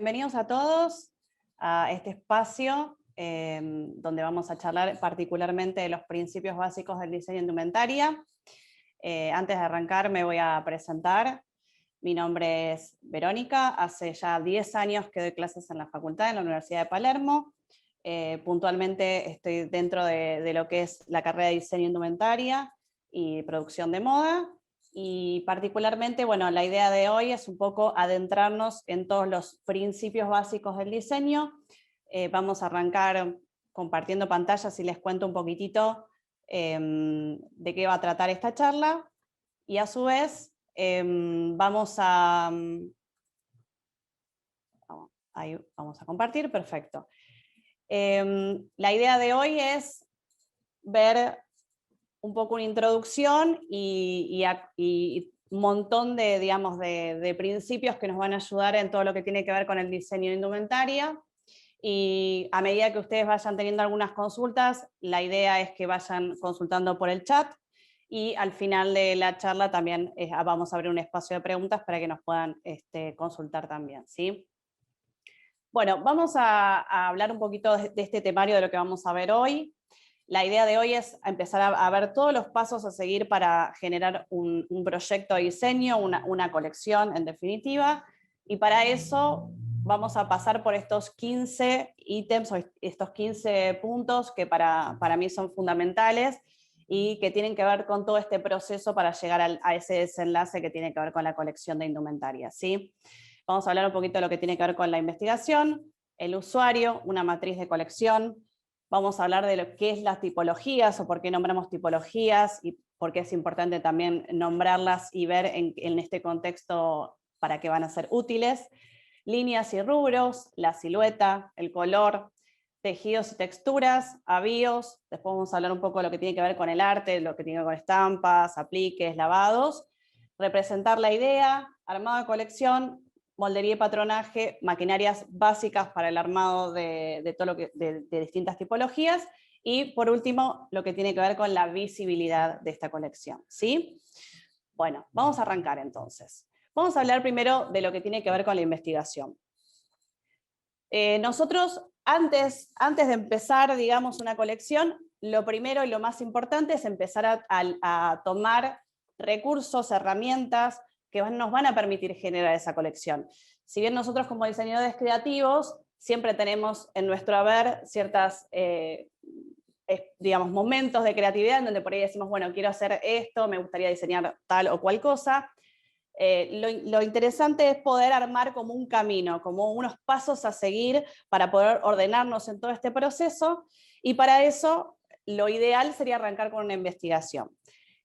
Bienvenidos a todos a este espacio donde vamos a charlar particularmente de los principios básicos del diseño de indumentaria. Antes de arrancar me voy a presentar. Mi nombre es Verónica, hace ya 10 años que doy clases en la facultad, en la Universidad de Palermo. Puntualmente estoy dentro de lo que es la carrera de diseño de indumentaria y producción de moda. Y particularmente, bueno, la idea de hoy es un poco adentrarnos en todos los principios básicos del diseño. Vamos a arrancar compartiendo pantallas y les cuento un poquitito de qué va a tratar esta charla. Y a su vez, vamos a... ahí vamos a compartir, perfecto. La idea de hoy es ver un poco una introducción y un montón de, digamos, de principios que nos van a ayudar en todo lo que tiene que ver con el diseño de indumentaria. Y a medida que ustedes vayan teniendo algunas consultas, la idea es que vayan consultando por el chat y al final de la charla también vamos a abrir un espacio de preguntas para que nos puedan consultar también, ¿sí? Bueno, vamos a hablar un poquito de este temario de lo que vamos a ver hoy. La idea de hoy es empezar a ver todos los pasos a seguir para generar un proyecto de diseño, una colección en definitiva, y para eso vamos a pasar por estos 15 ítems, o estos 15 puntos que para mí son fundamentales y que tienen que ver con todo este proceso para llegar a ese desenlace que tiene que ver con la colección de indumentaria, ¿sí? Vamos a hablar un poquito de lo que tiene que ver con la investigación, el usuario, una matriz de colección. Vamos a hablar de lo que es las tipologías o por qué nombramos tipologías y por qué es importante también nombrarlas y ver en este contexto para qué van a ser útiles. Líneas y rubros, la silueta, el color, tejidos y texturas, avíos. Después vamos a hablar un poco de lo que tiene que ver con el arte, lo que tiene que ver con estampas, apliques, lavados. Representar la idea, armado de colección, moldería y patronaje, maquinarias básicas para el armado de todo lo que, de distintas tipologías, y por último, lo que tiene que ver con la visibilidad de esta colección, ¿sí? Bueno, vamos a arrancar entonces. Vamos a hablar primero de lo que tiene que ver con la investigación. Nosotros, antes de empezar, digamos, una colección, lo primero y lo más importante es empezar a tomar recursos, herramientas, que nos van a permitir generar esa colección. Si bien nosotros como diseñadores creativos siempre tenemos en nuestro haber ciertas, digamos, momentos de creatividad en donde por ahí decimos, bueno, quiero hacer esto, me gustaría diseñar tal o cual cosa. Lo interesante es poder armar como un camino, como unos pasos a seguir para poder ordenarnos en todo este proceso, y para eso lo ideal sería arrancar con una investigación.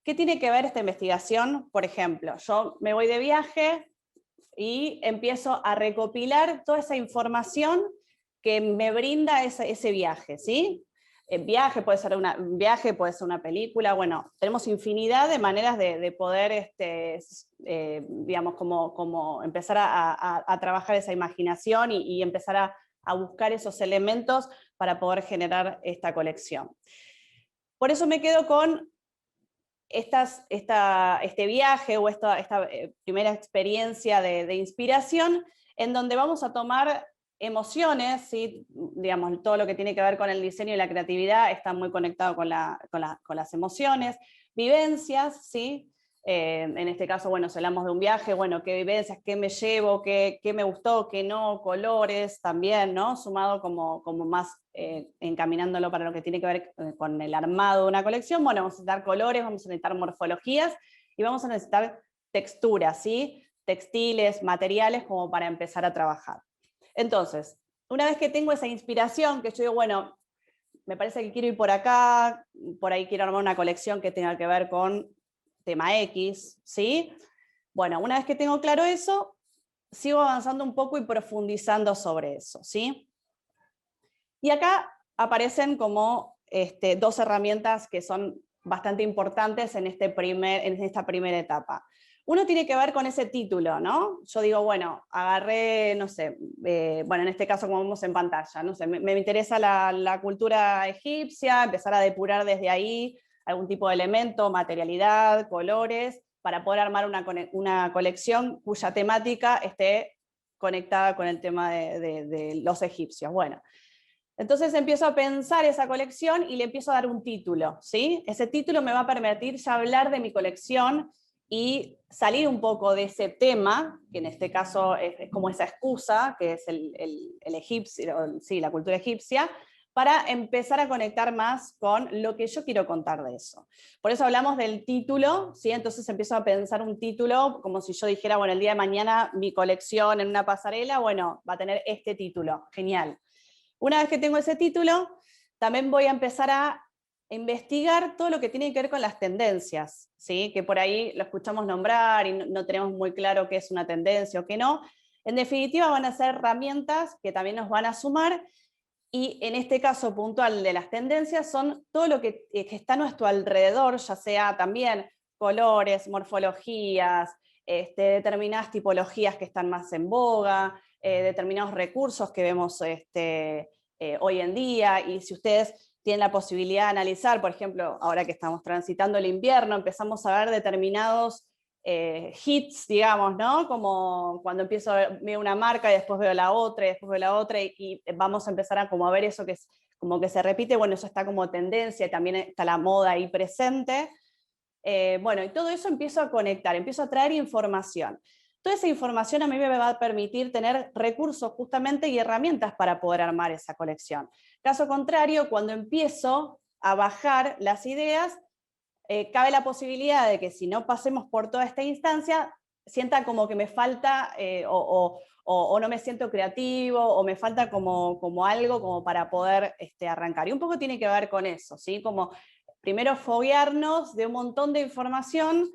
¿Qué tiene que ver esta investigación? Por ejemplo, yo me voy de viaje y empiezo a recopilar toda esa información que me brinda ese viaje, ¿sí? Viaje puede ser una película, bueno, tenemos infinidad de maneras de poder, digamos, como empezar a trabajar esa imaginación y empezar a buscar esos elementos para poder generar esta colección. Por eso me quedo con este viaje o esta primera experiencia de inspiración, en donde vamos a tomar emociones, ¿sí? Digamos, todo lo que tiene que ver con el diseño y la creatividad está muy conectado con las emociones, vivencias, ¿sí? En este caso, bueno, si hablamos de un viaje, bueno, qué vivencias, qué me llevo, qué me gustó, qué no, colores también, ¿no? Sumado como más encaminándolo para lo que tiene que ver con el armado de una colección. Bueno, vamos a necesitar colores, vamos a necesitar morfologías y vamos a necesitar texturas, ¿sí? Textiles, materiales, como para empezar a trabajar. Entonces, una vez que tengo esa inspiración, que yo digo, bueno, me parece que quiero ir por acá, por ahí quiero armar una colección que tenga que ver con tema X, ¿sí? Bueno, una vez que tengo claro eso, sigo avanzando un poco y profundizando sobre eso, ¿sí? Y acá aparecen como dos herramientas que son bastante importantes en esta primera etapa. Uno tiene que ver con ese título, ¿no? Yo digo, bueno, agarré, no sé, bueno, en este caso como vemos en pantalla, no sé, me interesa la cultura egipcia, empezar a depurar desde ahí algún tipo de elemento, materialidad, colores, para poder armar una colección cuya temática esté conectada con el tema de los egipcios. Bueno, entonces empiezo a pensar esa colección y le empiezo a dar un título, ¿sí? Ese título me va a permitir ya hablar de mi colección y salir un poco de ese tema, que en este caso es como esa excusa, que es el egipcio, sí, la cultura egipcia, para empezar a conectar más con lo que yo quiero contar de eso. Por eso hablamos del título, ¿sí? Entonces empiezo a pensar un título como si yo dijera, bueno, el día de mañana mi colección en una pasarela, bueno, va a tener este título, genial. Una vez que tengo ese título, también voy a empezar a investigar todo lo que tiene que ver con las tendencias, ¿sí? Que por ahí lo escuchamos nombrar y no tenemos muy claro qué es una tendencia o qué no. En definitiva, van a ser herramientas que también nos van a sumar, y en este caso puntual de las tendencias son todo lo que está a nuestro alrededor, ya sea también colores, morfologías, determinadas tipologías que están más en boga, determinados recursos que vemos hoy en día, y si ustedes tienen la posibilidad de analizar, por ejemplo, ahora que estamos transitando el invierno, empezamos a ver determinados hits, digamos, ¿no? Como cuando empiezo a ver una marca y después veo la otra y después veo la otra y vamos a empezar a como a ver eso que es como que se repite, bueno, eso está como tendencia y también está la moda ahí presente. Bueno, y todo eso empiezo a conectar, empiezo a traer información. Toda esa información a mí me va a permitir tener recursos justamente y herramientas para poder armar esa colección. Caso contrario, cuando empiezo a bajar las ideas, cabe la posibilidad de que si no pasemos por toda esta instancia, sienta como que me falta o no me siento creativo o me falta como algo como para poder arrancar. Y un poco tiene que ver con eso, ¿sí? Como primero foguearnos de un montón de información,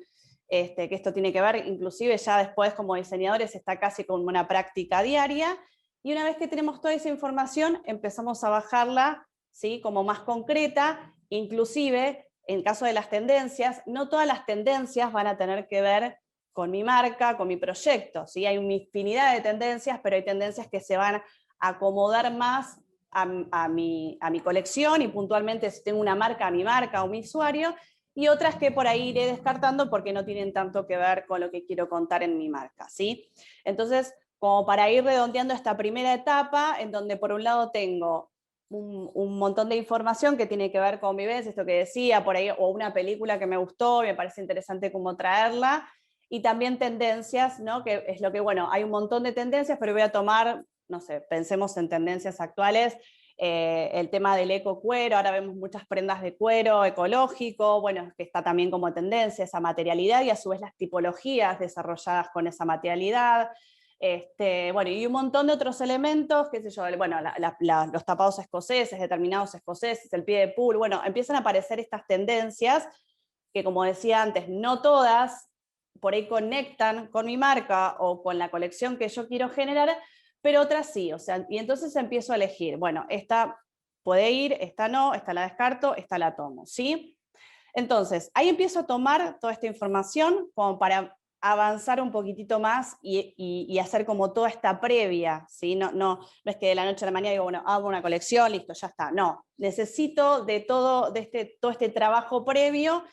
que esto tiene que ver, inclusive ya después como diseñadores está casi como una práctica diaria, y una vez que tenemos toda esa información empezamos a bajarla, ¿sí? Como más concreta, inclusive en caso de las tendencias, no todas las tendencias van a tener que ver con mi marca, con mi proyecto, ¿sí? Hay una infinidad de tendencias, pero hay tendencias que se van a acomodar más a mi colección y puntualmente si tengo una marca, a mi marca o mi usuario, y otras que por ahí iré descartando porque no tienen tanto que ver con lo que quiero contar en mi marca, ¿sí? Entonces, como para ir redondeando esta primera etapa, en donde por un lado tengo un montón de información que tiene que ver con mi vivencia, esto que decía, por ahí, o una película que me gustó, me parece interesante cómo traerla, y también tendencias, ¿no? Que es lo que, bueno, hay un montón de tendencias, pero voy a tomar, no sé, pensemos en tendencias actuales, el tema del ecocuero, ahora vemos muchas prendas de cuero ecológico, bueno, que está también como tendencia esa materialidad y a su vez las tipologías desarrolladas con esa materialidad. Bueno, y un montón de otros elementos, qué sé yo, bueno, los tapados escoceses, determinados escoceses, el pie de pool, bueno, empiezan a aparecer estas tendencias que, como decía antes, no todas por ahí conectan con mi marca o con la colección que yo quiero generar, pero otras sí, o sea, y entonces empiezo a elegir, bueno, esta puede ir, esta no, esta la descarto, esta la tomo, ¿sí? Entonces, ahí empiezo a tomar toda esta información como para avanzar un poquitito más y hacer como toda esta previa, ¿sí? No es que de la noche a la mañana digo, bueno, hago una colección, listo, ya está. No, necesito de todo este trabajo previo,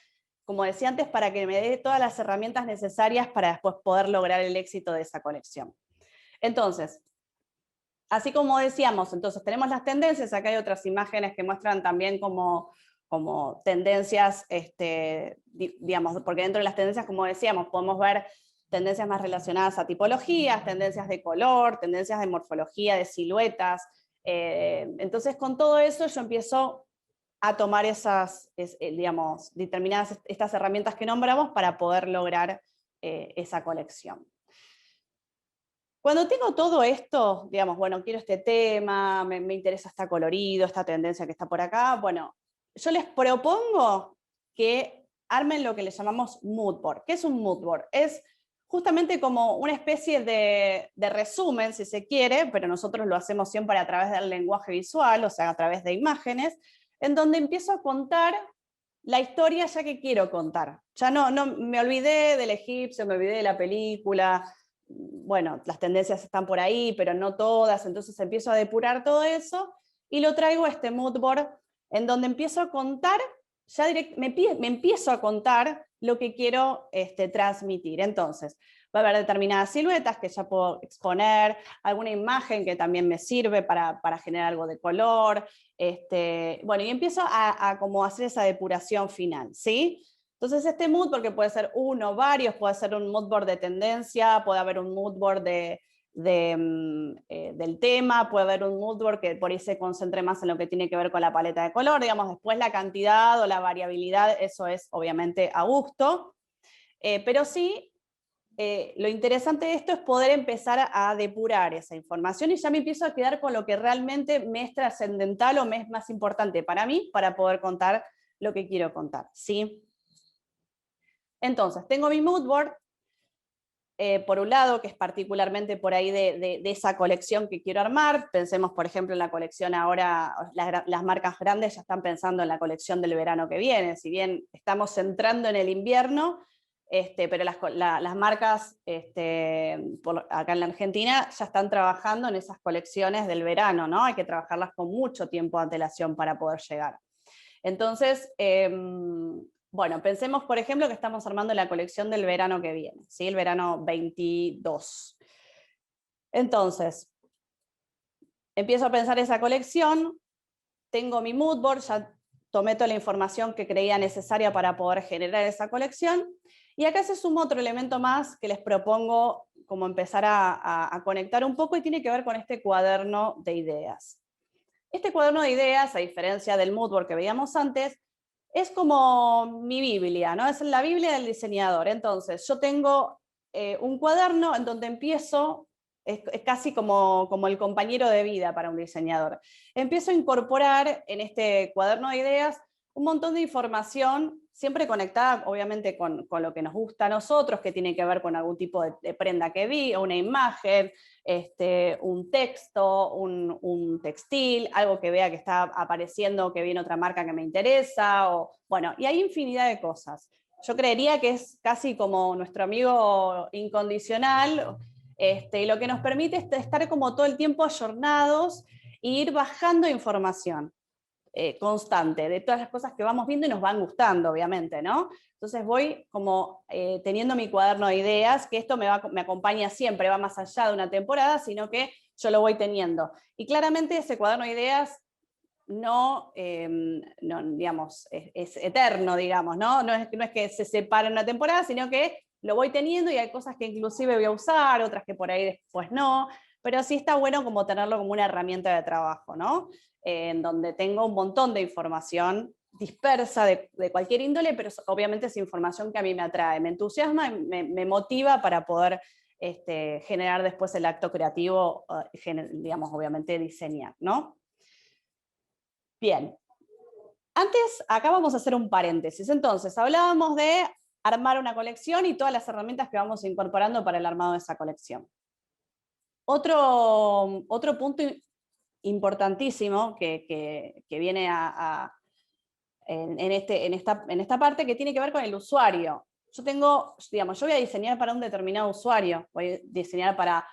como decía antes, para que me dé todas las herramientas necesarias para después poder lograr el éxito de esa colección. Entonces, así como decíamos, entonces tenemos las tendencias, acá hay otras imágenes que muestran también como tendencias, digamos, porque dentro de las tendencias, como decíamos, podemos ver tendencias más relacionadas a tipologías, tendencias de color, tendencias de morfología, de siluetas. Entonces, con todo eso yo empiezo a tomar digamos, determinadas estas herramientas que nombramos para poder lograr esa colección. Cuando tengo todo esto, digamos, bueno, quiero este tema, me interesa este colorido, esta tendencia que está por acá, bueno, yo les propongo que armen lo que le llamamos mood board. ¿Qué es un mood board? Es justamente como una especie de resumen, si se quiere, pero nosotros lo hacemos siempre a través del lenguaje visual, o sea, a través de imágenes, en donde empiezo a contar la historia ya que quiero contar. Ya no me olvidé del egipcio, me olvidé de la película, bueno, las tendencias están por ahí, pero no todas, entonces empiezo a depurar todo eso y lo traigo a este mood board en donde empiezo a contar, me empiezo a contar lo que quiero transmitir. Entonces, Va a haber determinadas siluetas que ya puedo exponer, alguna imagen que también me sirve para generar algo de color. Bueno, y empiezo a como hacer esa depuración final, ¿sí? Entonces este mood, porque puede ser uno, varios, puede ser un mood board de tendencia, puede haber un mood board del tema, puede haber un mood board que por ahí se concentre más en lo que tiene que ver con la paleta de color, digamos, después la cantidad o la variabilidad, eso es obviamente a gusto, pero sí, lo interesante de esto es poder empezar a depurar esa información y ya me empiezo a quedar con lo que realmente me es trascendental o me es más importante para mí para poder contar lo que quiero contar, ¿sí? Entonces, tengo mi mood board, por un lado, que es particularmente por ahí de esa colección que quiero armar. Pensemos, por ejemplo, en la colección ahora, las marcas grandes ya están pensando en la colección del verano que viene, si bien estamos entrando en el invierno, pero las marcas acá en la Argentina ya están trabajando en esas colecciones del verano, ¿no? Hay que trabajarlas con mucho tiempo de antelación para poder llegar. Entonces, bueno, pensemos, por ejemplo, que estamos armando la colección del verano que viene, ¿sí? El verano 22. Entonces, empiezo a pensar esa colección, tengo mi mood board, ya tomé toda la información que creía necesaria para poder generar esa colección, y acá se suma otro elemento más que les propongo como empezar a conectar un poco y tiene que ver con este cuaderno de ideas. Este cuaderno de ideas, a diferencia del mood board que veíamos antes, es como mi Biblia, ¿no? Es la Biblia del diseñador. Entonces, yo tengo un cuaderno en donde empiezo, es casi como el compañero de vida para un diseñador. Empiezo a incorporar en este cuaderno de ideas un montón de información, siempre conectada obviamente con lo que nos gusta a nosotros, que tiene que ver con algún tipo de prenda que vi, o una imagen, un texto, un textil, algo que vea que está apareciendo, que viene otra marca que me interesa, bueno, y hay infinidad de cosas. Yo creería que es casi como nuestro amigo incondicional, y lo que nos permite es estar como todo el tiempo ayornados e ir bajando información constante de todas las cosas que vamos viendo y nos van gustando, obviamente, ¿no? Entonces voy como teniendo mi cuaderno de ideas, que esto me acompaña siempre, va más allá de una temporada, sino que yo lo voy teniendo. Y claramente ese cuaderno de ideas no, digamos, es eterno, digamos, ¿no? No es que se separe en una temporada, sino que lo voy teniendo y hay cosas que inclusive voy a usar, otras que por ahí después no, pero sí está bueno como tenerlo como una herramienta de trabajo, ¿no? En donde tengo un montón de información dispersa de cualquier índole, pero obviamente es información que a mí me atrae, me entusiasma y me motiva para poder generar después el acto creativo, digamos, obviamente diseñar, ¿no? Bien, antes, acá vamos a hacer un paréntesis. Entonces, hablábamos de armar una colección y todas las herramientas que vamos incorporando para el armado de esa colección. Otro punto importantísimo que viene en esta parte, que tiene que ver con el usuario. Yo voy a diseñar para un determinado usuario, voy a diseñar para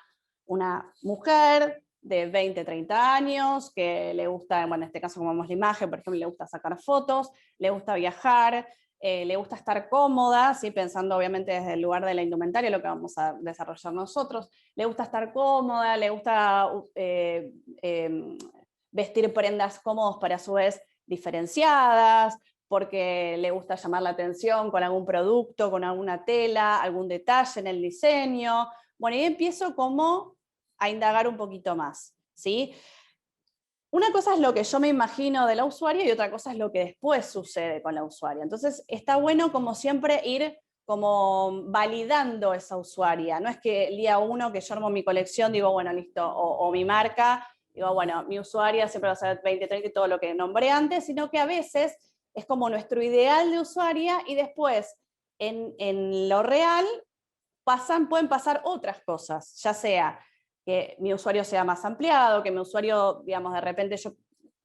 una mujer de 20, 30 años, que le gusta, bueno, en este caso como vemos la imagen, por ejemplo, le gusta sacar fotos, le gusta viajar, le gusta estar cómoda, ¿sí? Pensando obviamente desde el lugar de la indumentaria, lo que vamos a desarrollar nosotros, le gusta estar cómoda, le gusta vestir prendas cómodos para a su vez diferenciadas, porque le gusta llamar la atención con algún producto, con alguna tela, algún detalle en el diseño. Bueno, y empiezo como a indagar un poquito más, ¿sí? Una cosa es lo que yo me imagino de la usuaria y otra cosa es lo que después sucede con la usuaria. Entonces, está bueno como siempre ir como validando esa usuaria. No es que el día uno que yo armo mi colección digo, bueno, listo, o mi marca, digo, bueno, mi usuaria siempre va a ser 20, 30 y todo lo que nombré antes, sino que a veces es como nuestro ideal de usuaria y después en lo real pueden pasar otras cosas, ya sea que mi usuario sea más ampliado, que mi usuario, digamos, de repente yo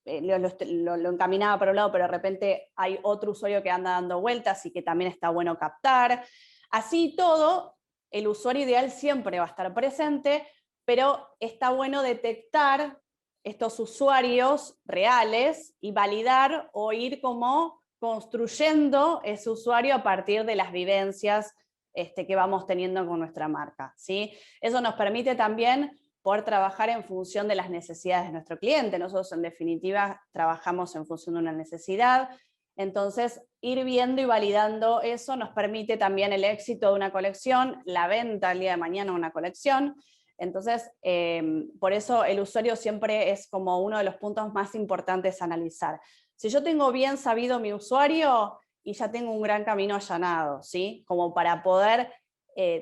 lo encaminaba para un lado, pero de repente hay otro usuario que anda dando vueltas y que también está bueno captar. Así todo, el usuario ideal siempre va a estar presente, pero está bueno detectar estos usuarios reales y validar o ir como construyendo ese usuario a partir de las vivencias que vamos teniendo con nuestra marca, ¿sí? Eso nos permite también poder trabajar en función de las necesidades de nuestro cliente. Nosotros en definitiva trabajamos en función de una necesidad, entonces ir viendo y validando eso nos permite también el éxito de una colección, la venta el día de mañana de una colección. Entonces, por eso el usuario siempre es como uno de los puntos más importantes a analizar. Si yo tengo bien sabido mi usuario, y ya tengo un gran camino allanado, ¿sí? Como para poder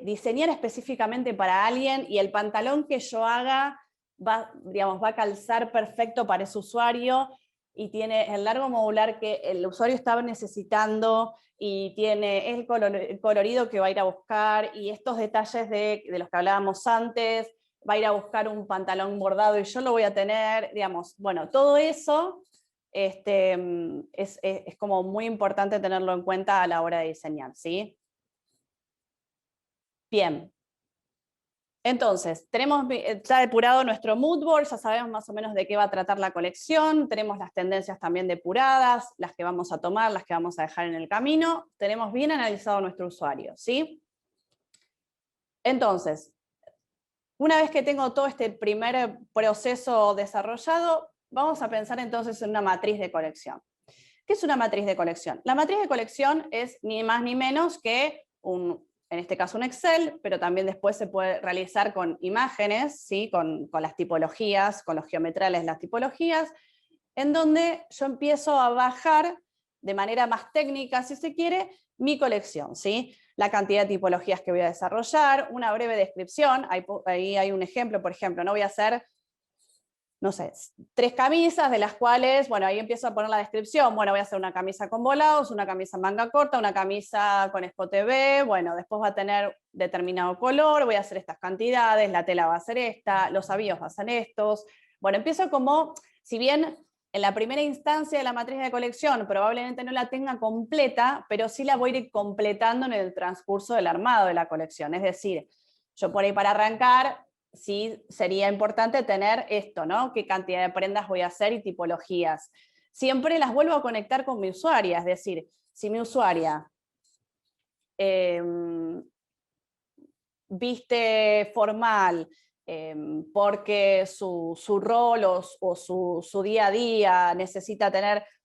diseñar específicamente para alguien, y el pantalón que yo haga va, digamos, va a calzar perfecto para ese usuario, y tiene el largo modular que el usuario estaba necesitando, y tiene el colorido que va a ir a buscar, y estos detalles de los que hablábamos antes, va a ir a buscar un pantalón bordado y yo lo voy a tener, digamos, bueno, todo eso es como muy importante tenerlo en cuenta a la hora de diseñar, ¿sí? Bien. Entonces, tenemos ya depurado nuestro mood board, ya sabemos más o menos de qué va a tratar la colección, tenemos las tendencias también depuradas, las que vamos a tomar, las que vamos a dejar en el camino, tenemos bien analizado nuestro usuario, ¿sí? Entonces, una vez que tengo todo este primer proceso desarrollado, vamos a pensar entonces en una matriz de colección. ¿Qué es una matriz de colección? La matriz de colección es ni más ni menos que en este caso un Excel, pero también después se puede realizar con imágenes, ¿sí? con las tipologías, con los geometrales, las tipologías, en donde yo empiezo a bajar de manera más técnica, si se quiere, mi colección, ¿sí? La cantidad de tipologías que voy a desarrollar, una breve descripción, ahí hay un ejemplo, por ejemplo, no voy a hacer, no sé, 3 camisas, de las cuales, bueno, ahí empiezo a poner la descripción, bueno, voy a hacer una camisa con volados, una camisa manga corta, una camisa con escote V, bueno, después va a tener determinado color, voy a hacer estas cantidades, la tela va a ser esta, los avíos van a ser estos, bueno, empiezo como, si bien en la primera instancia de la matriz de colección probablemente no la tenga completa, pero sí la voy a ir completando en el transcurso del armado de la colección, es decir, yo por ahí para arrancar, sí sería importante tener esto, ¿no? Qué cantidad de prendas voy a hacer y tipologías. Siempre las vuelvo a conectar con mi usuaria, es decir, si mi usuaria viste formal porque su rol o su día a día necesita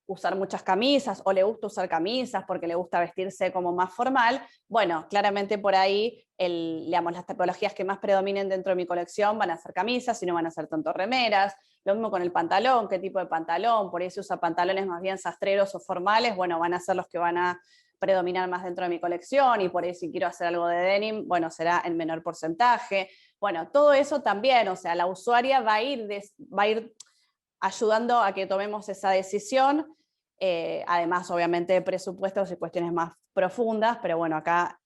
usar muchas camisas, o le gusta usar camisas porque le gusta vestirse como más formal, bueno, claramente por ahí digamos, las tipologías que más predominen dentro de mi colección van a ser camisas, y no van a ser tanto remeras. Lo mismo con el pantalón, qué tipo de pantalón, por ahí se usa pantalones más bien sastreros o formales, bueno, van a ser los que van a predominar más dentro de mi colección, y por ahí si quiero hacer algo de denim, bueno, será en menor porcentaje. Bueno, todo eso también, o sea, la usuaria va a ir ayudando a que tomemos esa decisión, además obviamente de presupuestos y cuestiones más profundas, pero bueno, acá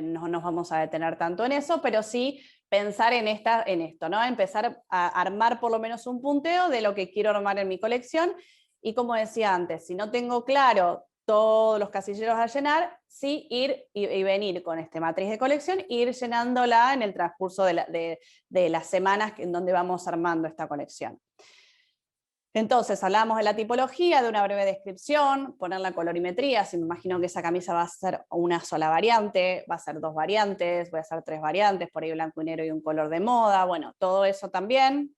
no nos vamos a detener tanto en eso, pero sí pensar en esto, ¿no? Empezar a armar por lo menos un punteo de lo que quiero armar en mi colección, y como decía antes, si no tengo claro todos los casilleros a llenar, sí ir y venir con esta matriz de colección, e ir llenándola en el transcurso de las semanas en donde vamos armando esta colección. Entonces, hablamos de la tipología, de una breve descripción, poner la colorimetría, si me imagino que esa camisa va a ser una sola variante, va a ser 2 variantes, voy a hacer 3 variantes, por ahí blanco y negro y un color de moda, bueno, todo eso también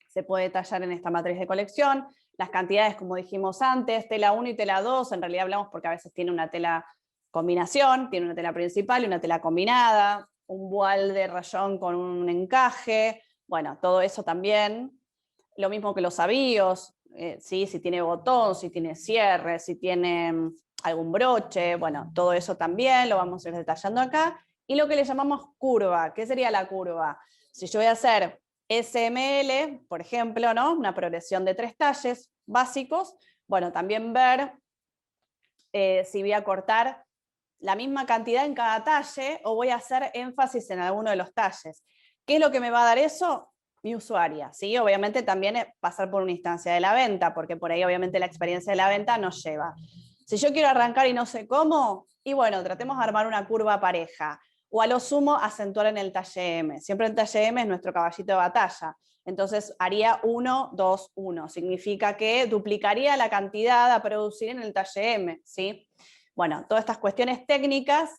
se puede detallar en esta matriz de colección. Las cantidades, como dijimos antes, tela 1 y tela 2, en realidad hablamos porque a veces tiene una tela combinación, tiene una tela principal y una tela combinada, un voile de rayón con un encaje, bueno, todo eso también. Lo mismo que los avíos, ¿sí? Si tiene botón, si tiene cierre, si tiene algún broche, bueno, todo eso también lo vamos a ir detallando acá. Y lo que le llamamos curva, ¿qué sería la curva? Si yo voy a hacer SML, por ejemplo, ¿no? Una progresión de 3 talles básicos, bueno, también ver si voy a cortar la misma cantidad en cada talle o voy a hacer énfasis en alguno de los talles. ¿Qué es lo que me va a dar eso? Mi usuaria, ¿sí? Obviamente también pasar por una instancia de la venta, porque por ahí obviamente la experiencia de la venta nos lleva. Si yo quiero arrancar y no sé cómo, y bueno, tratemos de armar una curva pareja, o a lo sumo acentuar en el talle M. Siempre el talle M es nuestro caballito de batalla. Entonces haría 1, 2, 1. Significa que duplicaría la cantidad a producir en el talle M, ¿sí? Bueno, todas estas cuestiones técnicas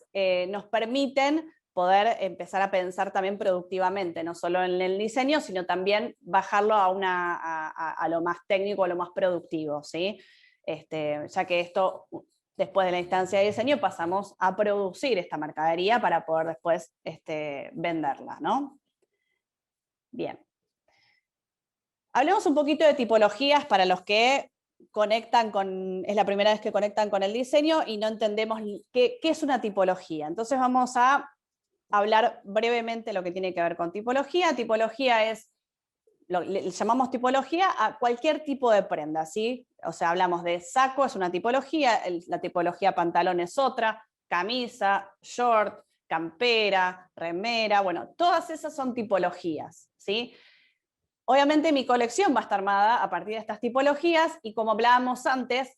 nos permiten poder empezar a pensar también productivamente, no solo en el diseño, sino también bajarlo a lo más técnico, a lo más productivo, ¿sí? Ya que esto, después de la instancia de diseño, pasamos a producir esta mercadería para poder después venderla, ¿no? Bien. Hablemos un poquito de tipologías para los que es la primera vez que conectan con el diseño y no entendemos qué es una tipología. Entonces vamos a hablar brevemente lo que tiene que ver con tipología. Tipología es, le llamamos tipología a cualquier tipo de prenda, ¿sí? O sea, hablamos de saco, es una tipología, la tipología pantalón es otra, camisa, short, campera, remera, bueno, todas esas son tipologías, ¿sí? Obviamente mi colección va a estar armada a partir de estas tipologías y como hablábamos antes,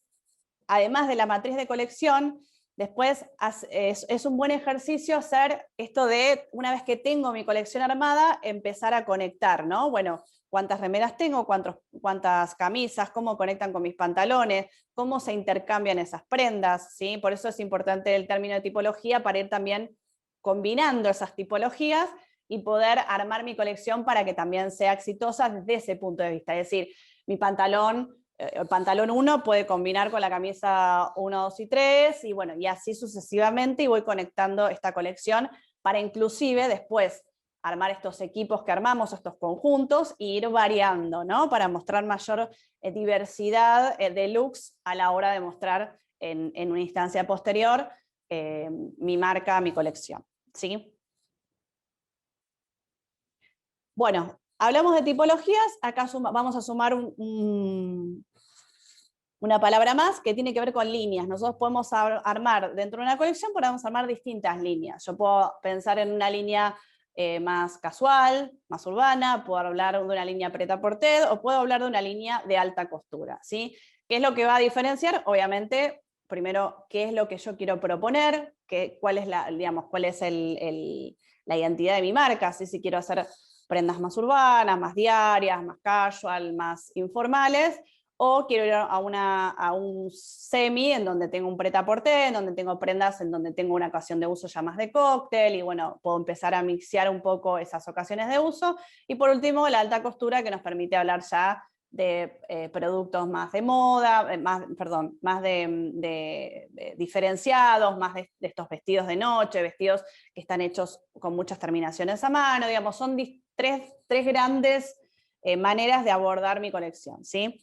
además de la matriz de colección, después es un buen ejercicio hacer esto de, una vez que tengo mi colección armada, empezar a conectar, ¿no? Bueno, cuántas remeras tengo, cuántas camisas, cómo conectan con mis pantalones, cómo se intercambian esas prendas, ¿sí? Por eso es importante el término de tipología para ir también combinando esas tipologías y poder armar mi colección para que también sea exitosa desde ese punto de vista. Es decir, mi pantalón, el pantalón 1 puede combinar con la camisa 1, 2 y 3, y bueno, y así sucesivamente, y voy conectando esta colección para inclusive después armar estos equipos que armamos, estos conjuntos, e ir variando, ¿no? Para mostrar mayor diversidad de looks a la hora de mostrar en una instancia posterior mi marca, mi colección, ¿sí? Bueno, hablamos de tipologías, acá vamos a sumar una palabra más que tiene que ver con líneas. Nosotros podemos armar, dentro de una colección podemos armar distintas líneas. Yo puedo pensar en una línea más casual, más urbana, puedo hablar de una línea prêt-à-porter o puedo hablar de una línea de alta costura, ¿sí? ¿Qué es lo que va a diferenciar? Obviamente, primero, qué es lo que yo quiero proponer, cuál es la identidad de mi marca, ¿sí? Si quiero hacer prendas más urbanas, más diarias, más casual, más informales, o quiero ir a un semi en donde tengo un prêt-à-porter, en donde tengo prendas en donde tengo una ocasión de uso ya más de cóctel, y bueno, puedo empezar a mixear un poco esas ocasiones de uso. Y por último, la alta costura, que nos permite hablar ya de productos más de moda, más de diferenciados, más de estos vestidos de noche, vestidos que están hechos con muchas terminaciones a mano, digamos, son tres grandes maneras de abordar mi colección, ¿sí?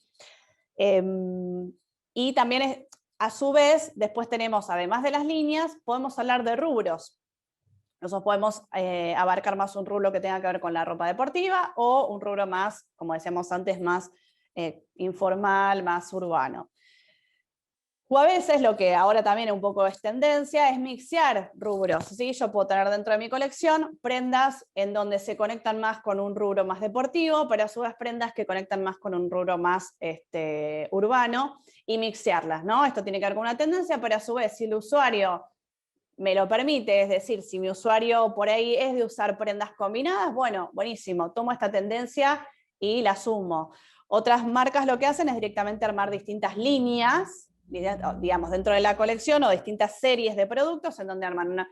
Y también, a su vez, después tenemos, además de las líneas, podemos hablar de rubros. Nosotros podemos abarcar más un rubro que tenga que ver con la ropa deportiva o un rubro más, como decíamos antes, más informal, más urbano. O a veces lo que ahora también un poco es tendencia es mixear rubros, ¿sí? Yo puedo tener dentro de mi colección prendas en donde se conectan más con un rubro más deportivo, pero a su vez prendas que conectan más con un rubro más urbano, y mixearlas, ¿no? Esto tiene que ver con una tendencia, pero a su vez si el usuario me lo permite, es decir, si mi usuario por ahí es de usar prendas combinadas, bueno, buenísimo, tomo esta tendencia y la sumo. Otras marcas lo que hacen es directamente armar distintas líneas, digamos, dentro de la colección, o distintas series de productos en donde arman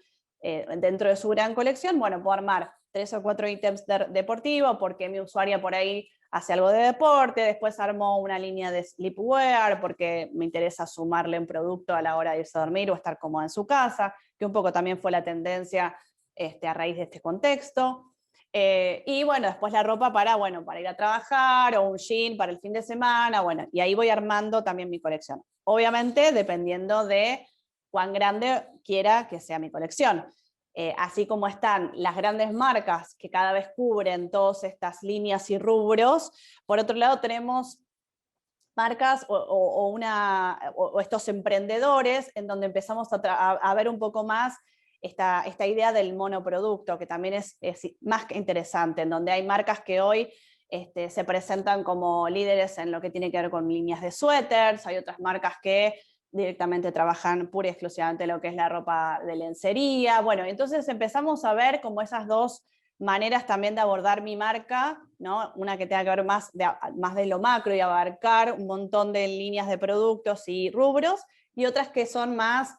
dentro de su gran colección, bueno, puedo armar 3 o 4 ítems deportivos porque mi usuaria por ahí hace algo de deporte, después armo una línea de sleepwear porque me interesa sumarle un producto a la hora de irse a dormir o estar cómoda en su casa, que un poco también fue la tendencia a raíz de este contexto. Y bueno, después la ropa para ir a trabajar, o un jean para el fin de semana, bueno, y ahí voy armando también mi colección. Obviamente dependiendo de cuán grande quiera que sea mi colección. Así como están las grandes marcas que cada vez cubren todas estas líneas y rubros, por otro lado tenemos marcas o estos emprendedores en donde empezamos a ver un poco más esta idea del monoproducto, que también es más que interesante, en donde hay marcas que hoy se presentan como líderes en lo que tiene que ver con líneas de suéteres, hay otras marcas que directamente trabajan pura y exclusivamente lo que es la ropa de lencería. Bueno, entonces empezamos a ver como esas dos maneras también de abordar mi marca, ¿no? Una que tenga que ver más de lo macro y abarcar un montón de líneas de productos y rubros, y otras que son más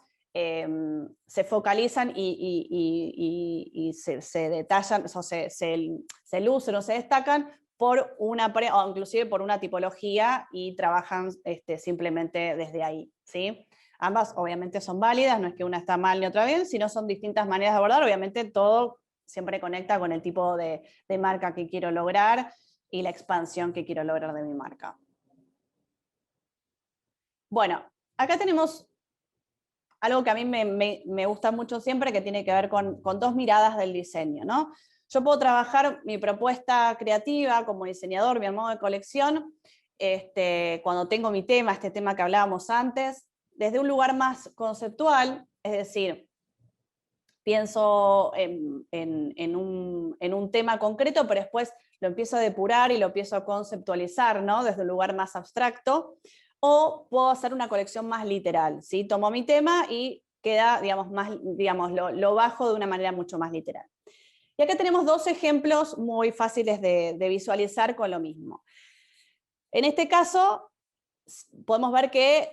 se focalizan y se detallan, o se lucen o se destacan por una o inclusive por una tipología y trabajan simplemente desde ahí, ¿sí? Ambas obviamente son válidas, no es que una está mal ni otra bien, sino son distintas maneras de abordar. Obviamente todo siempre conecta con el tipo de marca que quiero lograr y la expansión que quiero lograr de mi marca. Bueno, acá tenemos algo que a mí me gusta mucho siempre, que tiene que ver con dos miradas del diseño, ¿no? Yo puedo trabajar mi propuesta creativa como diseñador, mi armado de colección, cuando tengo mi tema, este tema que hablábamos antes, desde un lugar más conceptual, es decir, pienso en un tema concreto, pero después lo empiezo a depurar y lo empiezo a conceptualizar, ¿no? Desde un lugar más abstracto. O puedo hacer una colección más literal, ¿sí? Tomo mi tema y queda, lo bajo de una manera mucho más literal. Y acá tenemos dos ejemplos muy fáciles de visualizar con lo mismo. En este caso, podemos ver que,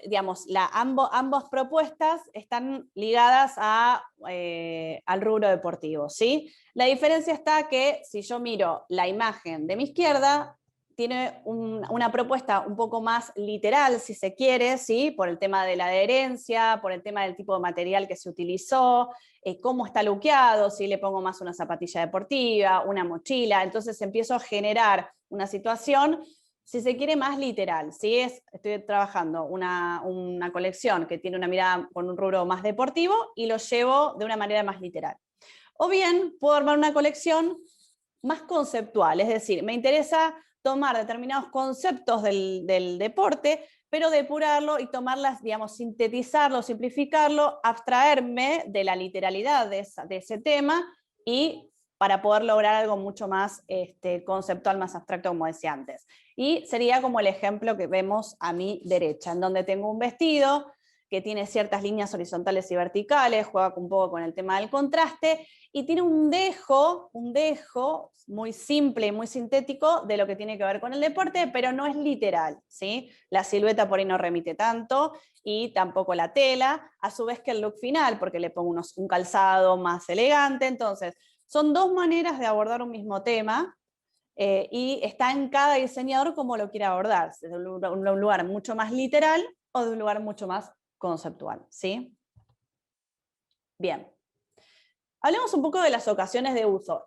ambas propuestas están ligadas al rubro deportivo, ¿sí? La diferencia está que si yo miro la imagen de mi izquierda, tiene una propuesta un poco más literal, si se quiere, ¿sí? Por el tema de la adherencia, por el tema del tipo de material que se utilizó, cómo está luqueado, si le pongo más una zapatilla deportiva, una mochila, entonces empiezo a generar una situación, si se quiere, más literal. Si estoy trabajando una colección que tiene una mirada con un rubro más deportivo y lo llevo de una manera más literal. O bien puedo armar una colección más conceptual, es decir, me interesa tomar determinados conceptos del deporte, pero depurarlo y tomarlas, sintetizarlo, simplificarlo, abstraerme de la literalidad de ese tema y para poder lograr algo mucho más conceptual, más abstracto, como decía antes. Y sería como el ejemplo que vemos a mi derecha, en donde tengo un vestido que tiene ciertas líneas horizontales y verticales, juega un poco con el tema del contraste, y tiene un dejo muy simple y muy sintético de lo que tiene que ver con el deporte, pero no es literal, ¿sí? La silueta por ahí no remite tanto, y tampoco la tela, a su vez que el look final, porque le pongo un calzado más elegante. Entonces, son dos maneras de abordar un mismo tema, y está en cada diseñador cómo lo quiere abordar, desde un lugar mucho más literal o de un lugar mucho más conceptual, ¿sí? Bien. Hablemos un poco de las ocasiones de uso,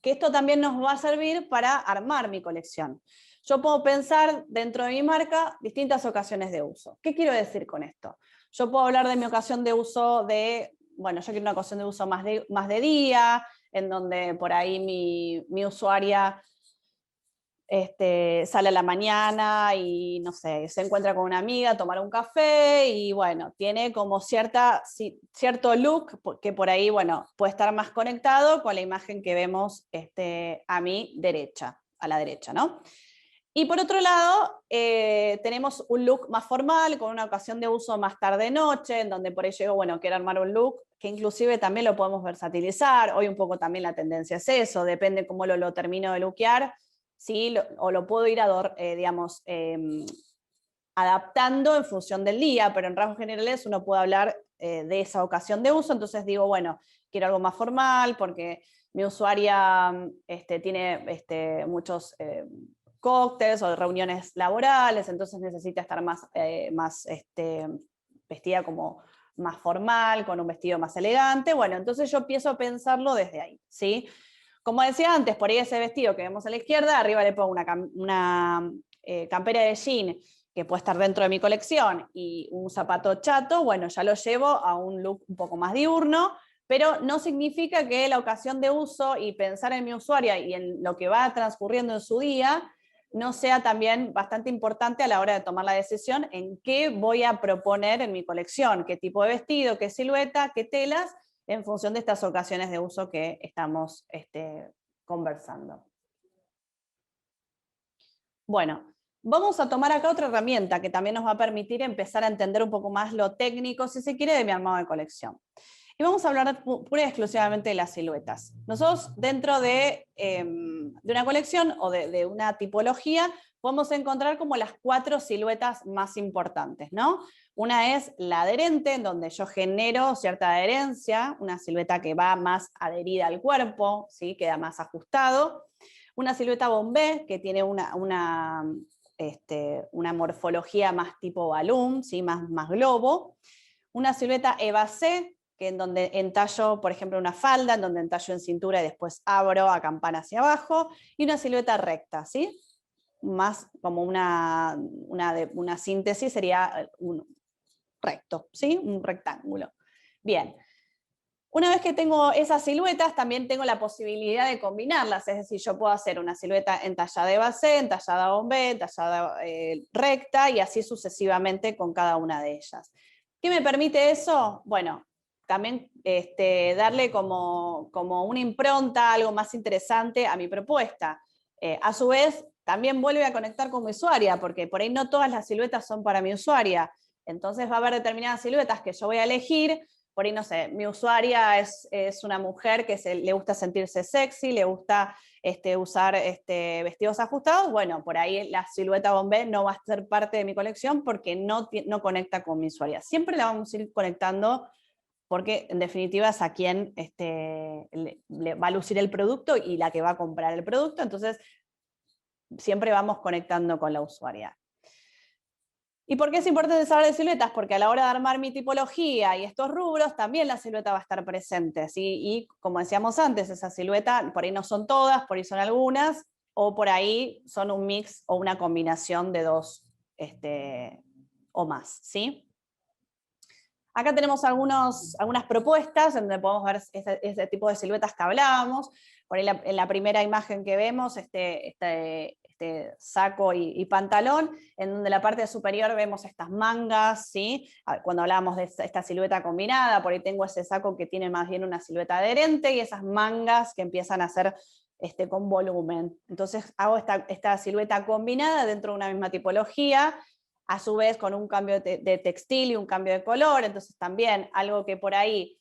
que esto también nos va a servir para armar mi colección. Yo puedo pensar dentro de mi marca distintas ocasiones de uso. ¿Qué quiero decir con esto? Yo puedo hablar de mi ocasión de uso yo quiero una ocasión de uso más de día, en donde por ahí mi usuaria sale a la mañana y, no sé, se encuentra con una amiga a tomar un café y, bueno, tiene como cierto look que por ahí, bueno, puede estar más conectado con la imagen que vemos a la derecha, ¿no? Y por otro lado, tenemos un look más formal, con una ocasión de uso más tarde-noche, en donde por ahí llego, bueno, quiero armar un look que inclusive también lo podemos versatilizar. Hoy un poco también la tendencia es eso, depende cómo lo termino de lookear, ¿sí? O lo puedo ir adaptando en función del día, pero en rasgos generales uno puede hablar de esa ocasión de uso. Entonces digo, bueno, quiero algo más formal porque mi usuaria tiene muchos cócteles o reuniones laborales, entonces necesita estar más vestida como más formal, con un vestido más elegante. Bueno, entonces yo empiezo a pensarlo desde ahí, ¿sí? Como decía antes, por ahí ese vestido que vemos a la izquierda, arriba le pongo una campera de jean que puede estar dentro de mi colección y un zapato chato, bueno, ya lo llevo a un look un poco más diurno, pero no significa que la ocasión de uso y pensar en mi usuaria y en lo que va transcurriendo en su día no sea también bastante importante a la hora de tomar la decisión en qué voy a proponer en mi colección, qué tipo de vestido, qué silueta, qué telas, en función de estas ocasiones de uso que estamos conversando. Bueno, vamos a tomar acá otra herramienta que también nos va a permitir empezar a entender un poco más lo técnico, si se quiere, de mi armado de colección. Y vamos a hablar pura y exclusivamente de las siluetas. Nosotros dentro de una colección o de una tipología podemos encontrar como las 4 siluetas más importantes, ¿no? Una es la adherente, en donde yo genero cierta adherencia, una silueta que va más adherida al cuerpo, ¿sí? Queda más ajustado. Una silueta bombé, que tiene una morfología más tipo balloon, ¿sí? más globo. Una silueta evasé, que en donde entallo, por ejemplo, una falda, en donde entallo en cintura y después abro a campana hacia abajo. Y una silueta recta, ¿sí? Más como una síntesis sería un recto, ¿sí? Un rectángulo. Bien. Una vez que tengo esas siluetas, también tengo la posibilidad de combinarlas, es decir, yo puedo hacer una silueta entallada evasé, entallada bombé, entallada recta, y así sucesivamente con cada una de ellas. ¿Qué me permite eso? Bueno, también darle como una impronta, algo más interesante a mi propuesta. A su vez, también vuelve a conectar con mi usuaria, porque por ahí no todas las siluetas son para mi usuaria. Entonces va a haber determinadas siluetas que yo voy a elegir. Por ahí, no sé, mi usuaria es una mujer que le gusta sentirse sexy, le gusta usar vestidos ajustados. Bueno, por ahí la silueta bombé no va a ser parte de mi colección porque no conecta con mi usuaria. Siempre la vamos a ir conectando porque en definitiva es a quien le va a lucir el producto y la que va a comprar el producto. Entonces, siempre vamos conectando con la usuaria. ¿Y por qué es importante saber de siluetas? Porque a la hora de armar mi tipología y estos rubros, también la silueta va a estar presente, ¿sí? Y como decíamos antes, esa silueta, por ahí no son todas, por ahí son algunas, o por ahí son un mix o una combinación de dos o más, ¿sí? Acá tenemos algunas propuestas en donde podemos ver ese tipo de siluetas que hablábamos. Por ahí en la primera imagen que vemos, este saco y pantalón, en donde la parte superior vemos estas mangas, ¿sí? Cuando hablábamos de esta silueta combinada, por ahí tengo ese saco que tiene más bien una silueta adherente y esas mangas que empiezan a ser con volumen. Entonces hago esta silueta combinada dentro de una misma tipología, a su vez con un cambio de textil y un cambio de color. Entonces también algo que por ahí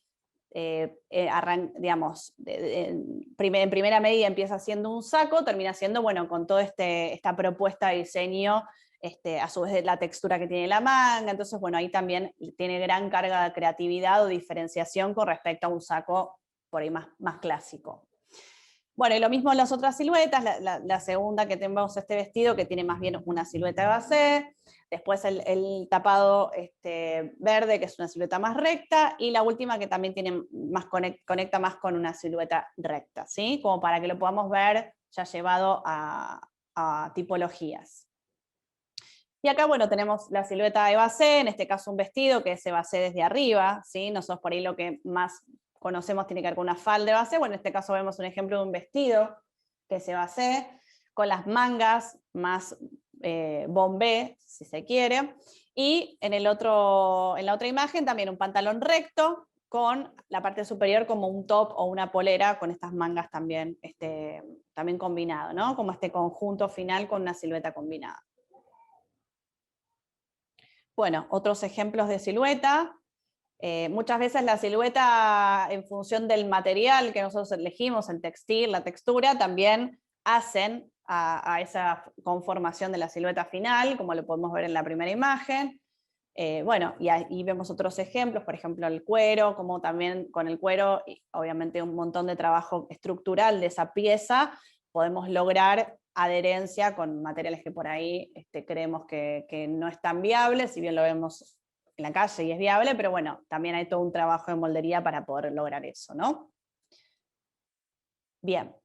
digamos, en primera medida empieza siendo un saco, termina siendo, bueno, con toda esta propuesta de diseño, a su vez la textura que tiene la manga. Entonces, bueno, ahí también tiene gran carga de creatividad o diferenciación con respecto a un saco por ahí más clásico. Bueno, y lo mismo en las otras siluetas, la segunda que tenemos este vestido que tiene más bien una silueta de base, después el tapado verde que es una silueta más recta, y la última que también tiene conecta más con una silueta recta, ¿sí? Como para que lo podamos ver ya llevado a tipologías. Y acá, bueno, tenemos la silueta de base, en este caso un vestido que se base desde arriba, ¿sí? Nosotros por ahí lo que más conocemos tiene que ver con una falda de base. Bueno, en este caso vemos un ejemplo de un vestido que se base con las mangas más bombé, si se quiere. Y en la otra imagen también un pantalón recto con la parte superior como un top o una polera con estas mangas también, también combinado, ¿no? Como este conjunto final con una silueta combinada. Bueno, otros ejemplos de silueta. Muchas veces la silueta, en función del material que nosotros elegimos, el textil, la textura, también hacen a esa conformación de la silueta final, como lo podemos ver en la primera imagen. Bueno, y ahí vemos otros ejemplos, por ejemplo el cuero, como también con el cuero, y obviamente un montón de trabajo estructural de esa pieza, podemos lograr adherencia con materiales que por ahí creemos que no es tan viable, si bien lo vemos en la calle y es viable, pero bueno, también hay todo un trabajo de moldería para poder lograr eso, ¿no? Bien.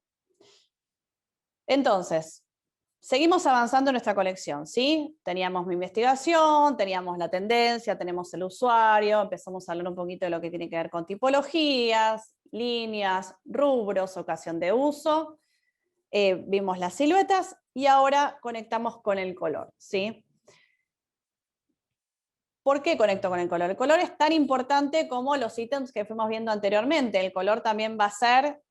Entonces, seguimos avanzando en nuestra colección, ¿sí? Teníamos mi investigación, teníamos la tendencia, tenemos el usuario, empezamos a hablar un poquito de lo que tiene que ver con tipologías, líneas, rubros, ocasión de uso. Vimos las siluetas y ahora conectamos con el color, ¿sí? ¿Por qué conecto con el color? El color es tan importante como los ítems que fuimos viendo anteriormente. El color también va a ser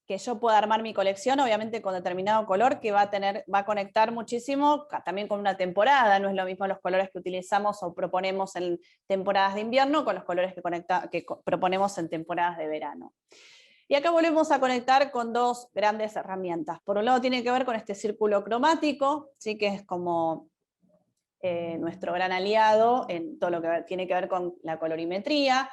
que yo pueda armar mi colección, obviamente con determinado color que va a conectar muchísimo también con una temporada. No es lo mismo los colores que utilizamos o proponemos en temporadas de invierno con los colores que proponemos en temporadas de verano. Y acá volvemos a conectar con dos grandes herramientas. Por un lado tiene que ver con este círculo cromático, ¿sí? Que es como nuestro gran aliado en todo lo que tiene que ver con la colorimetría.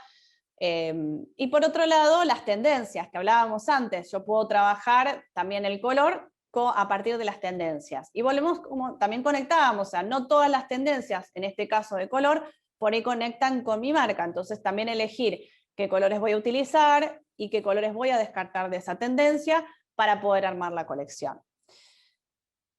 Y por otro lado, las tendencias que hablábamos antes. Yo puedo trabajar también el color a partir de las tendencias. Y volvemos, como también conectábamos, o sea, no todas las tendencias, en este caso de color, por ahí conectan con mi marca. Entonces también elegir qué colores voy a utilizar y qué colores voy a descartar de esa tendencia para poder armar la colección.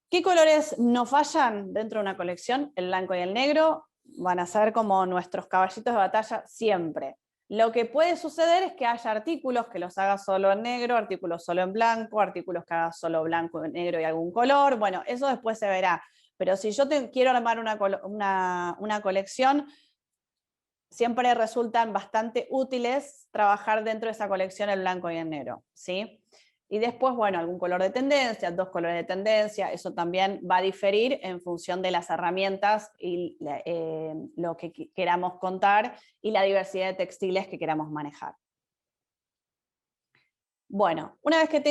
¿Qué colores no fallan dentro de una colección? El blanco y el negro van a ser como nuestros caballitos de batalla siempre. Lo que puede suceder es que haya artículos que los haga solo en negro, artículos solo en blanco, artículos que haga solo blanco, negro y algún color. Bueno, eso después se verá. Pero si yo quiero armar una colección, siempre resultan bastante útiles trabajar dentro de esa colección el blanco y el negro, ¿sí? Y después, bueno, algún color de tendencia, dos colores de tendencia, eso también va a diferir en función de las herramientas y lo que queramos contar y la diversidad de textiles que queramos manejar. Bueno, una vez que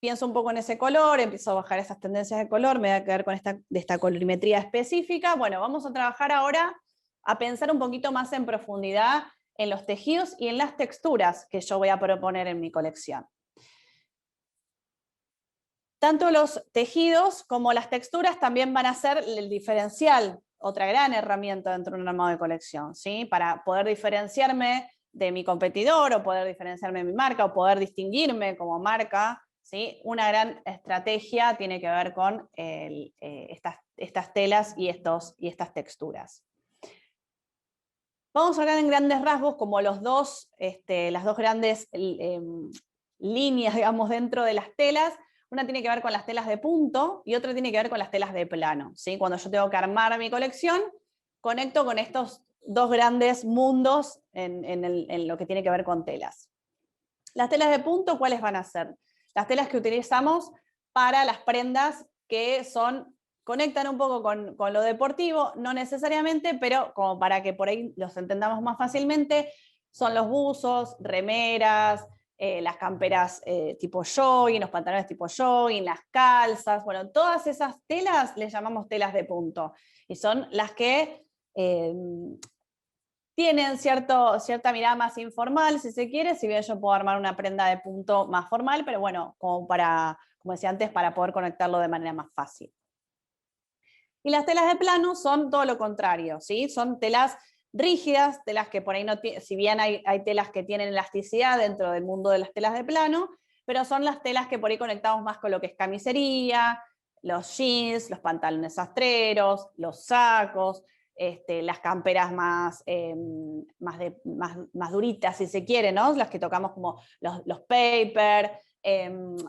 pienso un poco en ese color, empiezo a bajar esas tendencias de color, me voy a quedar con esta colorimetría específica. Bueno, vamos a trabajar ahora a pensar un poquito más en profundidad en los tejidos y en las texturas que yo voy a proponer en mi colección. Tanto los tejidos como las texturas también van a ser el diferencial, otra gran herramienta dentro de un armado de colección, ¿sí? Para poder diferenciarme de mi competidor, o poder diferenciarme de mi marca, o poder distinguirme como marca, ¿sí? Una gran estrategia tiene que ver con estas telas y estas texturas. Vamos a hablar en grandes rasgos como las dos grandes líneas, digamos, dentro de las telas. Una tiene que ver con las telas de punto y otra tiene que ver con las telas de plano, ¿sí? Cuando yo tengo que armar mi colección, conecto con estos dos grandes mundos en lo que tiene que ver con telas. Las telas de punto, ¿cuáles van a ser? Las telas que utilizamos para las prendas que conectan un poco con lo deportivo, no necesariamente, pero como para que por ahí los entendamos más fácilmente, son los buzos, remeras, las camperas tipo jogging, los pantalones tipo jogging, las calzas, bueno, todas esas telas les llamamos telas de punto, y son las que tienen cierta mirada más informal, si se quiere, si bien yo puedo armar una prenda de punto más formal, pero bueno, como decía antes, para poder conectarlo de manera más fácil. Y las telas de plano son todo lo contrario, ¿sí? Son telas rígidas, telas que por ahí no tienen, si bien hay telas que tienen elasticidad dentro del mundo de las telas de plano, pero son las telas que por ahí conectamos más con lo que es camisería, los jeans, los pantalones sastreros, los sacos, las camperas más duritas, si se quiere, ¿no? Las que tocamos como los paper,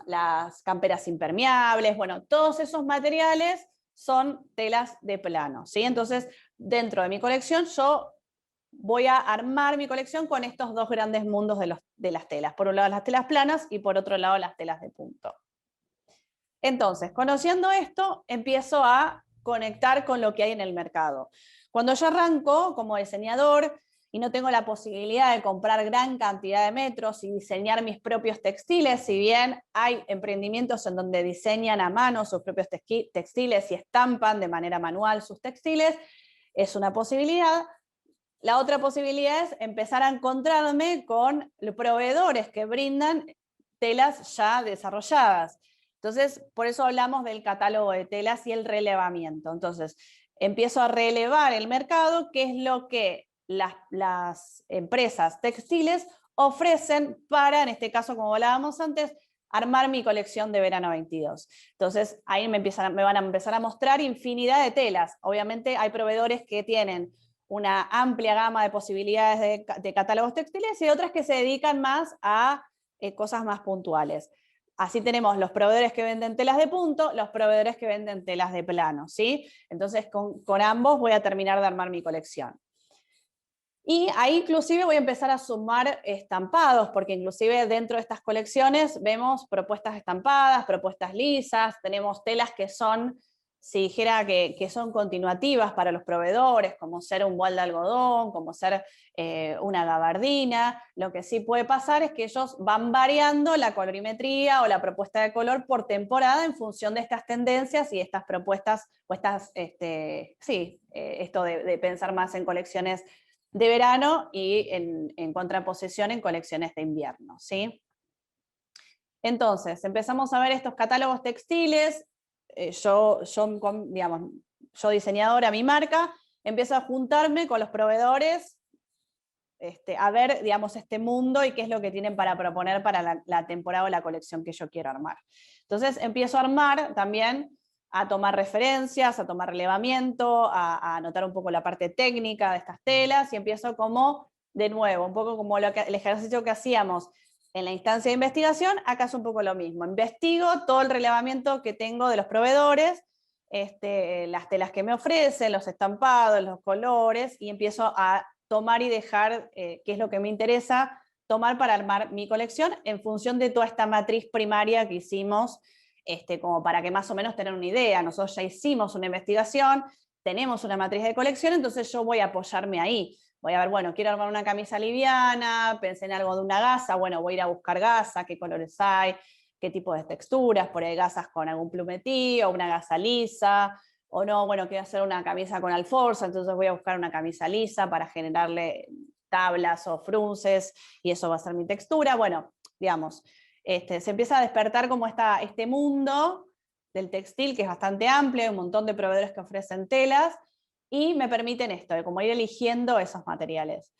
las camperas impermeables, bueno, todos esos materiales son telas de plano, ¿sí? Entonces, dentro de mi colección, yo voy a armar mi colección con estos dos grandes mundos de las telas. Por un lado las telas planas y por otro lado las telas de punto. Entonces, conociendo esto, empiezo a conectar con lo que hay en el mercado. Cuando yo arranco como diseñador y no tengo la posibilidad de comprar gran cantidad de metros y diseñar mis propios textiles, si bien hay emprendimientos en donde diseñan a mano sus propios textiles y estampan de manera manual sus textiles, es una posibilidad. La otra posibilidad es empezar a encontrarme con proveedores que brindan telas ya desarrolladas. Entonces, por eso hablamos del catálogo de telas y el relevamiento. Entonces, empiezo a relevar el mercado, qué es lo que las empresas textiles ofrecen para, en este caso, como hablábamos antes, armar mi colección de verano 22. Entonces, ahí me van a empezar a mostrar infinidad de telas. Obviamente hay proveedores que tienen una amplia gama de posibilidades de catálogos textiles y otras que se dedican más a cosas más puntuales. Así tenemos los proveedores que venden telas de punto, los proveedores que venden telas de plano, ¿sí? Entonces con ambos voy a terminar de armar mi colección. Y ahí inclusive voy a empezar a sumar estampados, porque inclusive dentro de estas colecciones vemos propuestas estampadas, propuestas lisas, tenemos telas que son si dijera que son continuativas para los proveedores, como ser un bol de algodón, como ser una gabardina, lo que sí puede pasar es que ellos van variando la colorimetría o la propuesta de color por temporada en función de estas tendencias y estas propuestas, o estas, esto de pensar más en colecciones de verano y en contraposición en colecciones de invierno, ¿sí? Entonces, empezamos a ver estos catálogos textiles, yo diseñadora, mi marca, empiezo a juntarme con los proveedores, a ver, digamos, este mundo y qué es lo que tienen para proponer para la temporada o la colección que yo quiero armar. Entonces, empiezo a armar también, a tomar referencias, a tomar relevamiento, a anotar un poco la parte técnica de estas telas, y empiezo como, de nuevo, un poco como el ejercicio que hacíamos en la instancia de investigación, acá es un poco lo mismo. Investigo todo el relevamiento que tengo de los proveedores, las telas que me ofrecen, los estampados, los colores, y empiezo a tomar y dejar qué es lo que me interesa tomar para armar mi colección en función de toda esta matriz primaria que hicimos, como para que más o menos tener una idea. Nosotros ya hicimos una investigación, tenemos una matriz de colección, entonces yo voy a apoyarme ahí. Voy a ver, bueno, quiero armar una camisa liviana, pensé en algo de una gasa, bueno, voy a ir a buscar gasa, qué colores hay, qué tipo de texturas, por ahí gasas con algún plumetí o una gasa lisa, o no, bueno, quiero hacer una camisa con alforza, entonces voy a buscar una camisa lisa para generarle tablas o frunces, y eso va a ser mi textura. Bueno, digamos, se empieza a despertar como este mundo del textil, que es bastante amplio, hay un montón de proveedores que ofrecen telas, y me permiten esto, de como ir eligiendo esos materiales.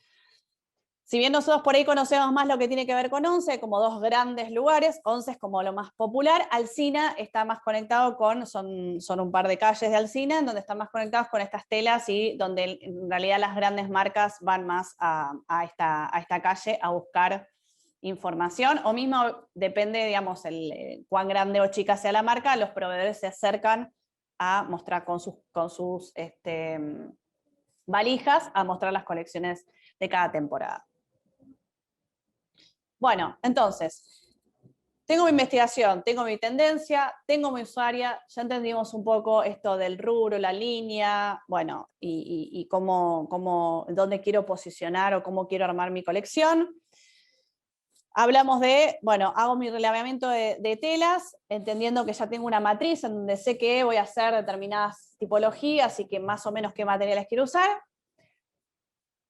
Si bien nosotros por ahí conocemos más lo que tiene que ver con Once, como dos grandes lugares, Once es como lo más popular, Alsina está más conectado son un par de calles de Alsina, en donde están más conectados con estas telas y donde en realidad las grandes marcas van más a esta calle a buscar información, o mismo depende, digamos, cuán grande o chica sea la marca, los proveedores se acercan a mostrar con sus valijas, a mostrar las colecciones de cada temporada. Bueno, entonces, tengo mi investigación, tengo mi tendencia, tengo mi usuaria, ya entendimos un poco esto del rubro, la línea, bueno, y dónde quiero posicionar o cómo quiero armar mi colección. Hablamos de, bueno, hago mi relevamiento de telas, entendiendo que ya tengo una matriz en donde sé que voy a hacer determinadas tipologías y que más o menos qué materiales quiero usar.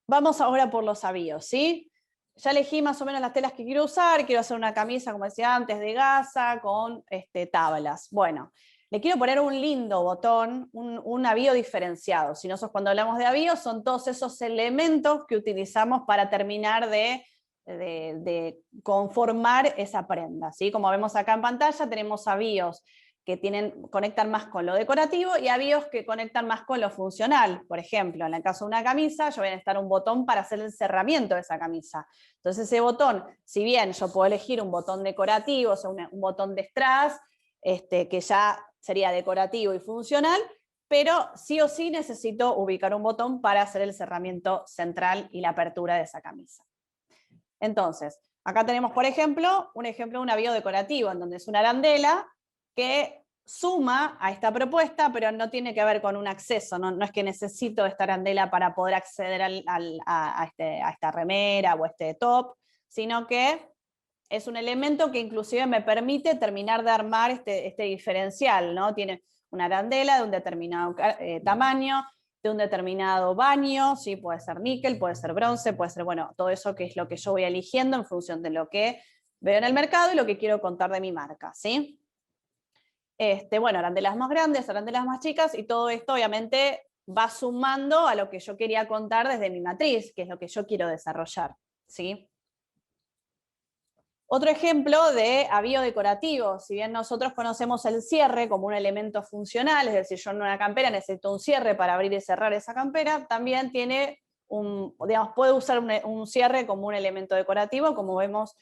Vamos ahora por los avíos, ¿sí? Ya elegí más o menos las telas que quiero usar, quiero hacer una camisa, como decía antes, de gasa, con tablas. Bueno, le quiero poner un lindo botón, un avío diferenciado. Si nosotros cuando hablamos de avíos son todos esos elementos que utilizamos para terminar de conformar esa prenda, ¿sí? Como vemos acá en pantalla, tenemos avíos que conectan más con lo decorativo y avíos que conectan más con lo funcional. Por ejemplo, en el caso de una camisa, yo voy a necesitar un botón para hacer el cerramiento de esa camisa. Entonces ese botón, si bien yo puedo elegir un botón decorativo, o sea, un botón de strass, que ya sería decorativo y funcional, pero sí o sí necesito ubicar un botón para hacer el cerramiento central y la apertura de esa camisa. Entonces, acá tenemos, por ejemplo, un ejemplo de un avío decorativo, en donde es una arandela que suma a esta propuesta, pero no tiene que ver con un acceso, no es que necesito esta arandela para poder acceder a esta remera o este top, sino que es un elemento que inclusive me permite terminar de armar este diferencial, ¿no? Tiene una arandela de un determinado tamaño, de un determinado baño, ¿sí? Puede ser níquel, puede ser bronce, puede ser, bueno, todo eso que es lo que yo voy eligiendo en función de lo que veo en el mercado y lo que quiero contar de mi marca, ¿sí? Bueno, arandelas más grandes, arandelas más chicas, y todo esto obviamente va sumando a lo que yo quería contar desde mi matriz, que es lo que yo quiero desarrollar, ¿sí? Otro ejemplo de avío decorativo, si bien nosotros conocemos el cierre como un elemento funcional, es decir, yo en una campera necesito un cierre para abrir y cerrar esa campera, también tiene puede usar un cierre como un elemento decorativo, como vemos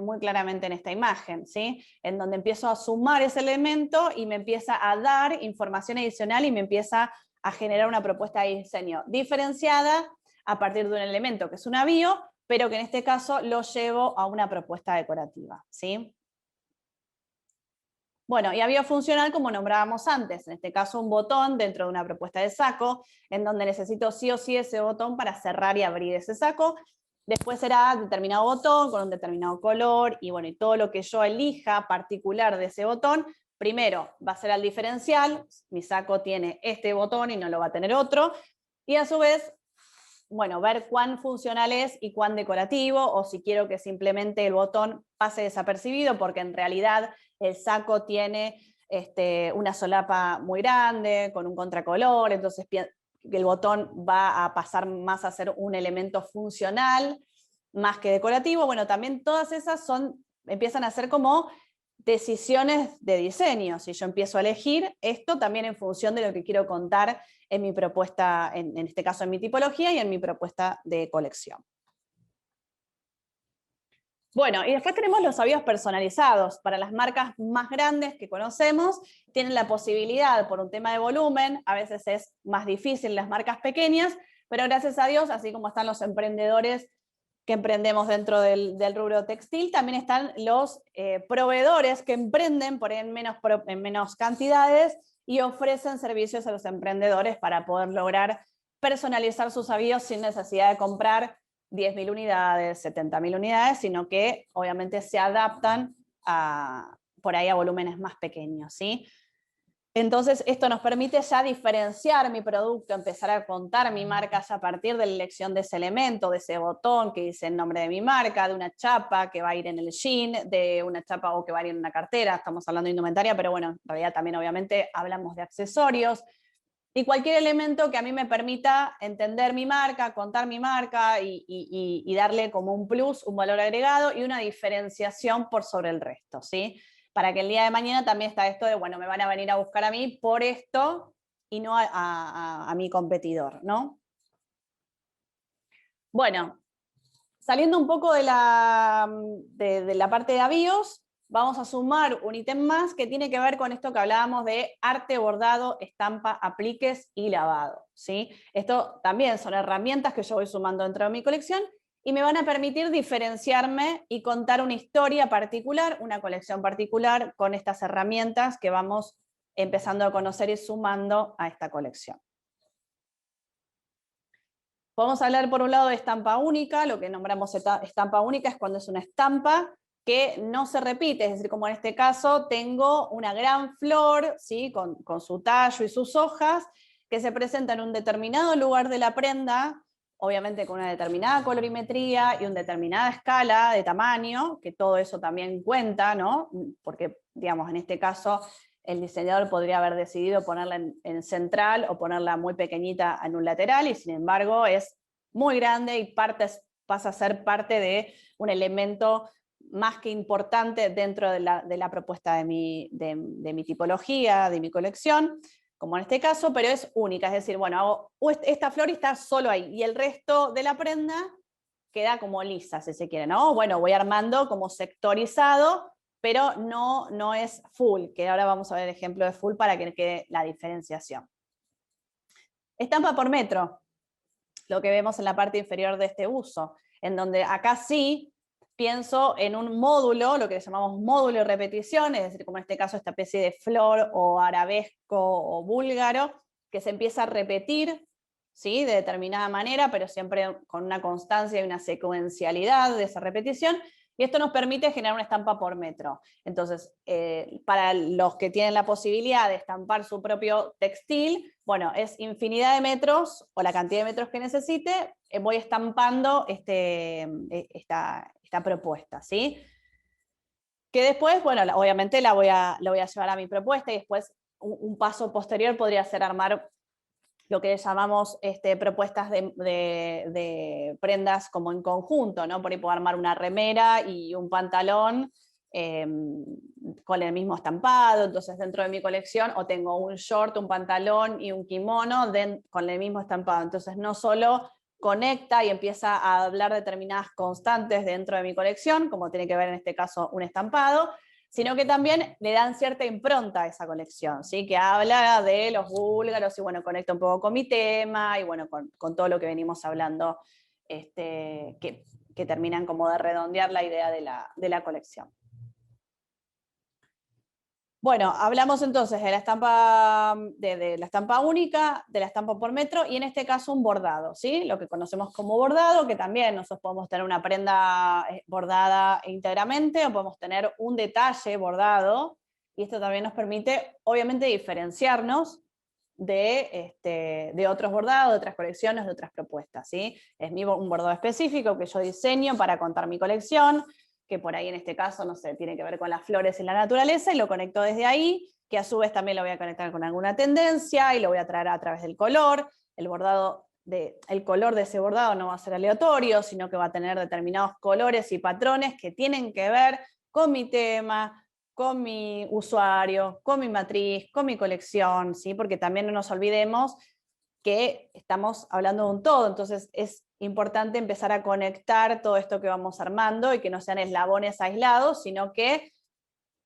muy claramente en esta imagen, ¿sí? En donde empiezo a sumar ese elemento y me empieza a dar información adicional y me empieza a generar una propuesta de diseño diferenciada a partir de un elemento que es un avío, pero que en este caso lo llevo a una propuesta decorativa, ¿sí? Bueno, y avión funcional, como nombrábamos antes, en este caso un botón dentro de una propuesta de saco, en donde necesito sí o sí ese botón para cerrar y abrir ese saco. Después será determinado botón con un determinado color, y bueno, y todo lo que yo elija particular de ese botón, primero va a ser al diferencial, mi saco tiene este botón y no lo va a tener otro, y a su vez, bueno, ver cuán funcional es y cuán decorativo, o si quiero que simplemente el botón pase desapercibido, porque en realidad el saco tiene una solapa muy grande, con un contracolor, entonces el botón va a pasar más a ser un elemento funcional, más que decorativo. Bueno, también todas esas empiezan a ser como decisiones de diseño. Si yo empiezo a elegir esto también en función de lo que quiero contar en mi propuesta, en este caso en mi tipología y en mi propuesta de colección. Bueno, y después tenemos los avíos personalizados. Para las marcas más grandes que conocemos, tienen la posibilidad, por un tema de volumen, a veces es más difícil las marcas pequeñas, pero gracias a Dios, así como están los emprendedores que emprendemos dentro del rubro textil, también están los proveedores que emprenden por ahí en menos cantidades y ofrecen servicios a los emprendedores para poder lograr personalizar sus avíos sin necesidad de comprar 10.000 unidades, 70.000 unidades, sino que obviamente se adaptan por ahí a volúmenes más pequeños, ¿sí? Entonces, esto nos permite ya diferenciar mi producto, empezar a contar mi marca ya a partir de la elección de ese elemento, de ese botón que dice el nombre de mi marca, de una chapa que va a ir en el jean, de una chapa o que va a ir en una cartera, estamos hablando de indumentaria, pero bueno, en realidad también obviamente hablamos de accesorios, y cualquier elemento que a mí me permita entender mi marca, contar mi marca y darle como un plus, un valor agregado y una diferenciación por sobre el resto, ¿sí? Para que el día de mañana también está esto de, bueno, me van a venir a buscar a mí por esto y no a mi competidor, ¿no? Bueno, saliendo un poco de la parte de avíos, vamos a sumar un ítem más que tiene que ver con esto que hablábamos de arte, bordado, estampa, apliques y lavado, ¿sí? Esto también son herramientas que yo voy sumando dentro de mi colección y me van a permitir diferenciarme y contar una historia particular, una colección particular con estas herramientas que vamos empezando a conocer y sumando a esta colección. Podemos hablar por un lado de estampa única, lo que nombramos estampa única es cuando es una estampa que no se repite, es decir, como en este caso tengo una gran flor, ¿sí? con su tallo y sus hojas, que se presenta en un determinado lugar de la prenda, obviamente con una determinada colorimetría y una determinada escala de tamaño, que todo eso también cuenta, ¿no? Porque, digamos, en este caso el diseñador podría haber decidido ponerla en central o ponerla muy pequeñita en un lateral, y sin embargo es muy grande y pasa a ser parte de un elemento más que importante dentro de la propuesta de mi tipología, de mi colección, como en este caso, pero es única, es decir, bueno, hago esta flor y está solo ahí, y el resto de la prenda queda como lisa, si se quiere, ¿no? Bueno, voy armando como sectorizado, pero no es full, que ahora vamos a ver el ejemplo de full para que quede la diferenciación. Estampa por metro, lo que vemos en la parte inferior de este uso, en donde acá sí pienso en un módulo, lo que llamamos módulo de repetición, es decir, como en este caso esta especie de flor o arabesco o búlgaro, que se empieza a repetir, ¿sí? De determinada manera, pero siempre con una constancia y una secuencialidad de esa repetición, y esto nos permite generar una estampa por metro. Entonces, para los que tienen la posibilidad de estampar su propio textil, bueno, es infinidad de metros, o la cantidad de metros que necesite, voy estampando esta propuesta, ¿sí? Que después, bueno, obviamente la voy a llevar a mi propuesta, y después un paso posterior podría ser armar lo que llamamos propuestas de prendas como en conjunto, ¿no? Por ahí puedo armar una remera y un pantalón con el mismo estampado, entonces dentro de mi colección o tengo un short, un pantalón y un kimono con el mismo estampado, entonces no solo conecta y empieza a hablar determinadas constantes dentro de mi colección, como tiene que ver en este caso un estampado, sino que también le dan cierta impronta a esa colección, ¿sí? Que habla de los búlgaros y bueno, conecta un poco con mi tema y bueno, con todo lo que venimos hablando, que terminan como de redondear la idea de la colección. Bueno, hablamos entonces de la estampa, de la estampa única, de la estampa por metro y en este caso un bordado, ¿sí? Lo que conocemos como bordado, que también nosotros podemos tener una prenda bordada íntegramente o podemos tener un detalle bordado y esto también nos permite, obviamente, diferenciarnos de otros bordados, de otras colecciones, de otras propuestas, ¿sí? Es un bordado específico que yo diseño para contar mi colección, que por ahí en este caso, no sé, tiene que ver con las flores y la naturaleza, y lo conecto desde ahí, que a su vez también lo voy a conectar con alguna tendencia, y lo voy a traer a través del color. El color de ese bordado no va a ser aleatorio, sino que va a tener determinados colores y patrones que tienen que ver con mi tema, con mi usuario, con mi matriz, con mi colección, ¿sí? Porque también no nos olvidemos que estamos hablando de un todo, entonces es importante empezar a conectar todo esto que vamos armando y que no sean eslabones aislados, sino que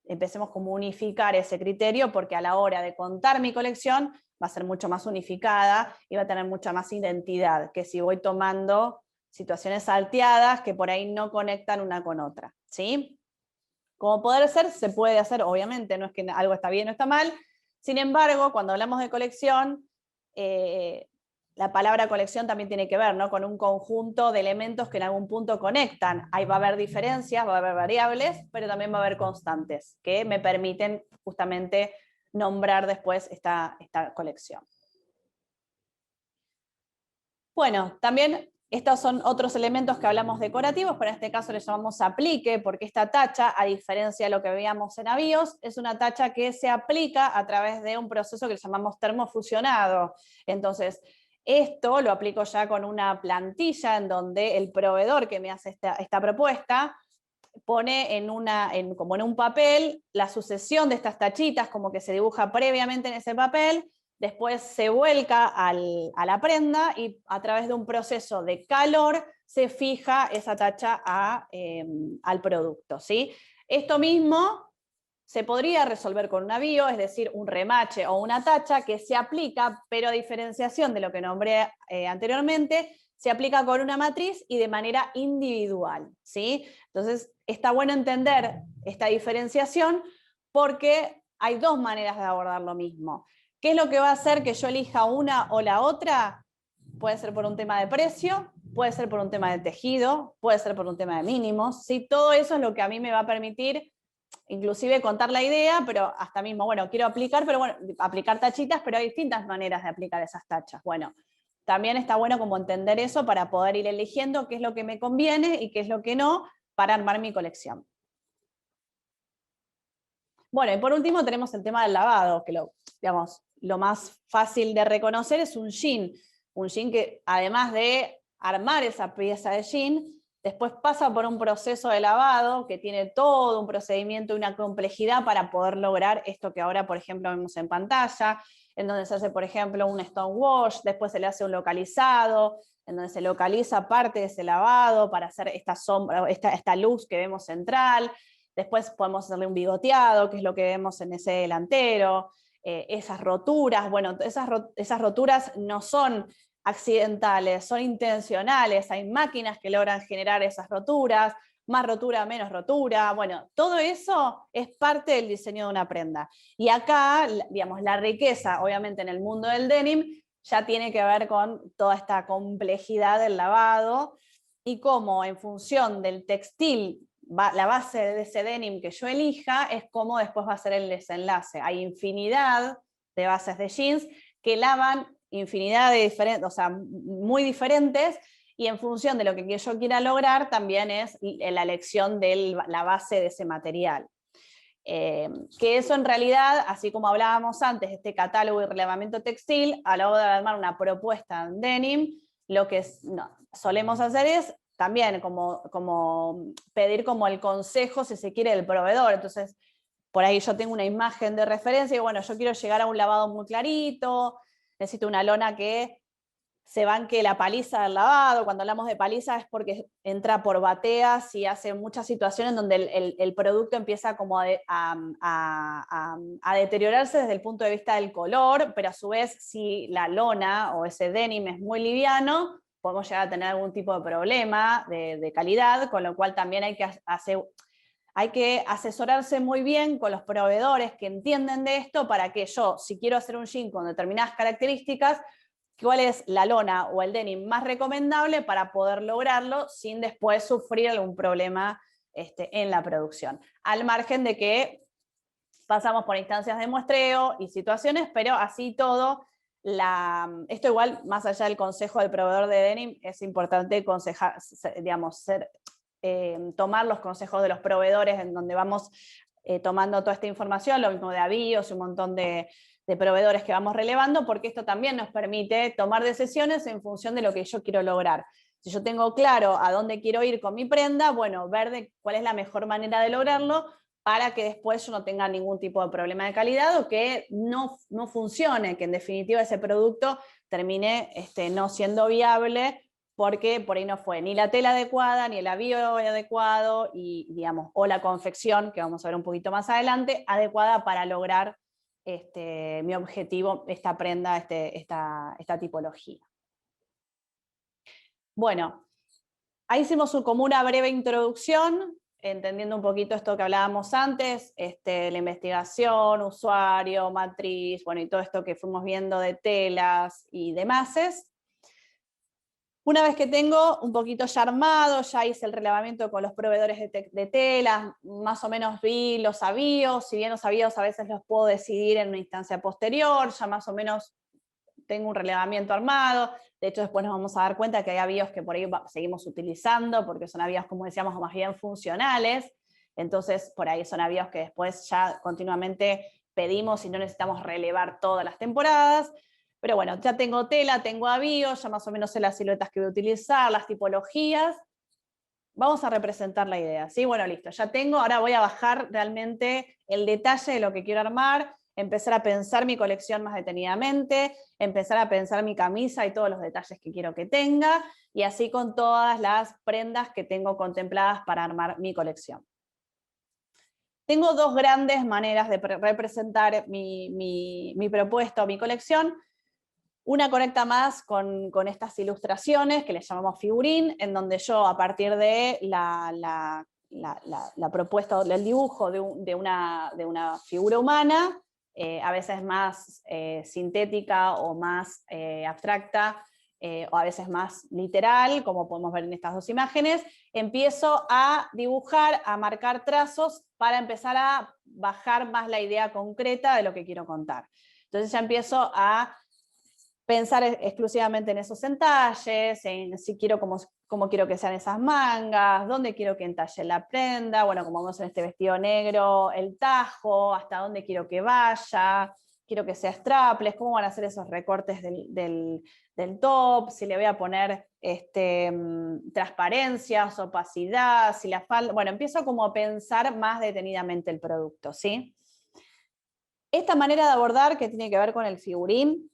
empecemos como a unificar ese criterio, porque a la hora de contar mi colección va a ser mucho más unificada y va a tener mucha más identidad, que si voy tomando situaciones salteadas que por ahí no conectan una con otra, ¿sí? Como poder ser, se puede hacer, obviamente, no es que algo está bien o está mal, sin embargo, cuando hablamos de colección, la palabra colección también tiene que ver, ¿no?, con un conjunto de elementos que en algún punto conectan. Ahí va a haber diferencias, va a haber variables, pero también va a haber constantes que me permiten justamente nombrar después esta colección. Bueno, también estos son otros elementos que hablamos decorativos, pero en este caso le llamamos aplique, porque esta tacha, a diferencia de lo que veíamos en avíos, es una tacha que se aplica a través de un proceso que le llamamos termofusionado. Entonces, esto lo aplico ya con una plantilla en donde el proveedor que me hace esta propuesta pone como en un papel la sucesión de estas tachitas, como que se dibuja previamente en ese papel, después se vuelca a la prenda y a través de un proceso de calor se fija esa tacha al producto, ¿sí? Esto mismo se podría resolver con un avío, es decir, un remache o una tacha que se aplica, pero a diferenciación de lo que nombré anteriormente, se aplica con una matriz y de manera individual, ¿sí? Entonces, está bueno entender esta diferenciación porque hay dos maneras de abordar lo mismo. ¿Qué es lo que va a hacer que yo elija una o la otra? Puede ser por un tema de precio, puede ser por un tema de tejido, puede ser por un tema de mínimos, ¿sí? Todo eso es lo que a mí me va a permitir inclusive contar la idea, pero hasta mismo, bueno, quiero aplicar, pero bueno, aplicar tachitas, pero hay distintas maneras de aplicar esas tachas. Bueno, también está bueno como entender eso para poder ir eligiendo qué es lo que me conviene y qué es lo que no para armar mi colección. Bueno, y por último tenemos el tema del lavado, que lo más fácil de reconocer es un jean que además de armar esa pieza de jean, después pasa por un proceso de lavado que tiene todo un procedimiento y una complejidad para poder lograr esto que ahora, por ejemplo, vemos en pantalla, en donde se hace, por ejemplo, un stone wash, después se le hace un localizado, en donde se localiza parte de ese lavado para hacer esta sombra, esta luz que vemos central. Después podemos hacerle un bigoteado, que es lo que vemos en ese delantero. Esas roturas, bueno, esas roturas no son accidentales, son intencionales. Hay máquinas que logran generar esas roturas, más rotura, menos rotura. Bueno, todo eso es parte del diseño de una prenda. Y acá, digamos, la riqueza, obviamente en el mundo del denim, ya tiene que ver con toda esta complejidad del lavado y cómo en función del textil, la base de ese denim que yo elija, es cómo después va a ser el desenlace. Hay infinidad de bases de jeans que lavan infinidad de diferentes, o sea, muy diferentes, y en función de lo que yo quiera lograr, también es la elección de la base de ese material. Que eso en realidad, así como hablábamos antes, este catálogo y relevamiento textil, a la hora de armar una propuesta en denim, lo que solemos hacer es también como pedir como el consejo, si se quiere, del proveedor. Entonces, por ahí yo tengo una imagen de referencia y bueno, yo quiero llegar a un lavado muy clarito, necesito una lona que se banque la paliza del lavado. Cuando hablamos de paliza es porque entra por bateas y hace muchas situaciones donde el producto empieza como a deteriorarse desde el punto de vista del color, pero a su vez si la lona o ese denim es muy liviano, podemos llegar a tener algún tipo de problema de calidad, con lo cual también hay que hay que asesorarse muy bien con los proveedores que entienden de esto para que yo, si quiero hacer un jean con determinadas características, cuál es la lona o el denim más recomendable para poder lograrlo sin después sufrir algún problema en la producción. Al margen de que pasamos por instancias de muestreo y situaciones, pero así todo, esto igual, más allá del consejo del proveedor de denim, es importante digamos, tomar los consejos de los proveedores en donde vamos tomando toda esta información, lo mismo de avíos, un montón de proveedores que vamos relevando, porque esto también nos permite tomar decisiones en función de lo que yo quiero lograr. Si yo tengo claro a dónde quiero ir con mi prenda, bueno, ver cuál es la mejor manera de lograrlo para que después yo no tenga ningún tipo de problema de calidad o que no funcione, que en definitiva ese producto termine no siendo viable porque por ahí no fue ni la tela adecuada, ni el avío adecuado, y, digamos, o la confección, que vamos a ver un poquito más adelante, adecuada para lograr mi objetivo, esta prenda, esta tipología. Bueno, ahí hicimos como una breve introducción, entendiendo un poquito esto que hablábamos antes, la investigación, usuario, matriz, bueno, y todo esto que fuimos viendo de telas y demás. Una vez que tengo un poquito ya armado, ya hice el relevamiento con los proveedores de telas, más o menos vi los avíos, si bien los avíos a veces los puedo decidir en una instancia posterior, ya más o menos tengo un relevamiento armado. De hecho, después nos vamos a dar cuenta que hay avíos que por ahí seguimos utilizando, porque son avíos, como decíamos, más bien funcionales. Entonces, por ahí son avíos que después ya continuamente pedimos y no necesitamos relevar todas las temporadas. Pero bueno, ya tengo tela, tengo avíos, ya más o menos sé las siluetas que voy a utilizar, las tipologías. Vamos a representar la idea, ¿sí? Bueno, listo, ya tengo, ahora voy a bajar realmente el detalle de lo que quiero armar, empezar a pensar mi colección más detenidamente, empezar a pensar mi camisa y todos los detalles que quiero que tenga, y así con todas las prendas que tengo contempladas para armar mi colección. Tengo dos grandes maneras de representar mi propuesta o mi colección. Una conecta más con estas ilustraciones que les llamamos figurín, en donde yo a partir de la propuesta del dibujo de una figura humana, a veces más sintética o más abstracta, o a veces más literal, como podemos ver en estas dos imágenes, empiezo a dibujar, a marcar trazos para empezar a bajar más la idea concreta de lo que quiero contar. Entonces ya empiezo a pensar exclusivamente en esos entalles, en si quiero cómo quiero que sean esas mangas, dónde quiero que entalle la prenda, bueno, como vemos en este vestido negro, el tajo, hasta dónde quiero que vaya, quiero que sea strapless, cómo van a ser esos recortes del top, si le voy a poner transparencias, opacidad, si la falda, bueno, empiezo como a pensar más detenidamente el producto, ¿sí? Esta manera de abordar, que tiene que ver con el figurín,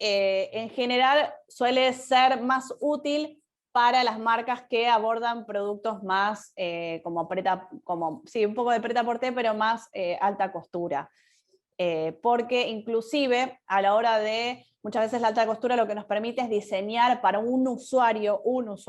en general suele ser más útil para las marcas que abordan productos más sí, un poco de prêt-à-porter, pero más alta costura. Porque inclusive a la hora de, muchas veces la alta costura lo que nos permite es diseñar para un usuario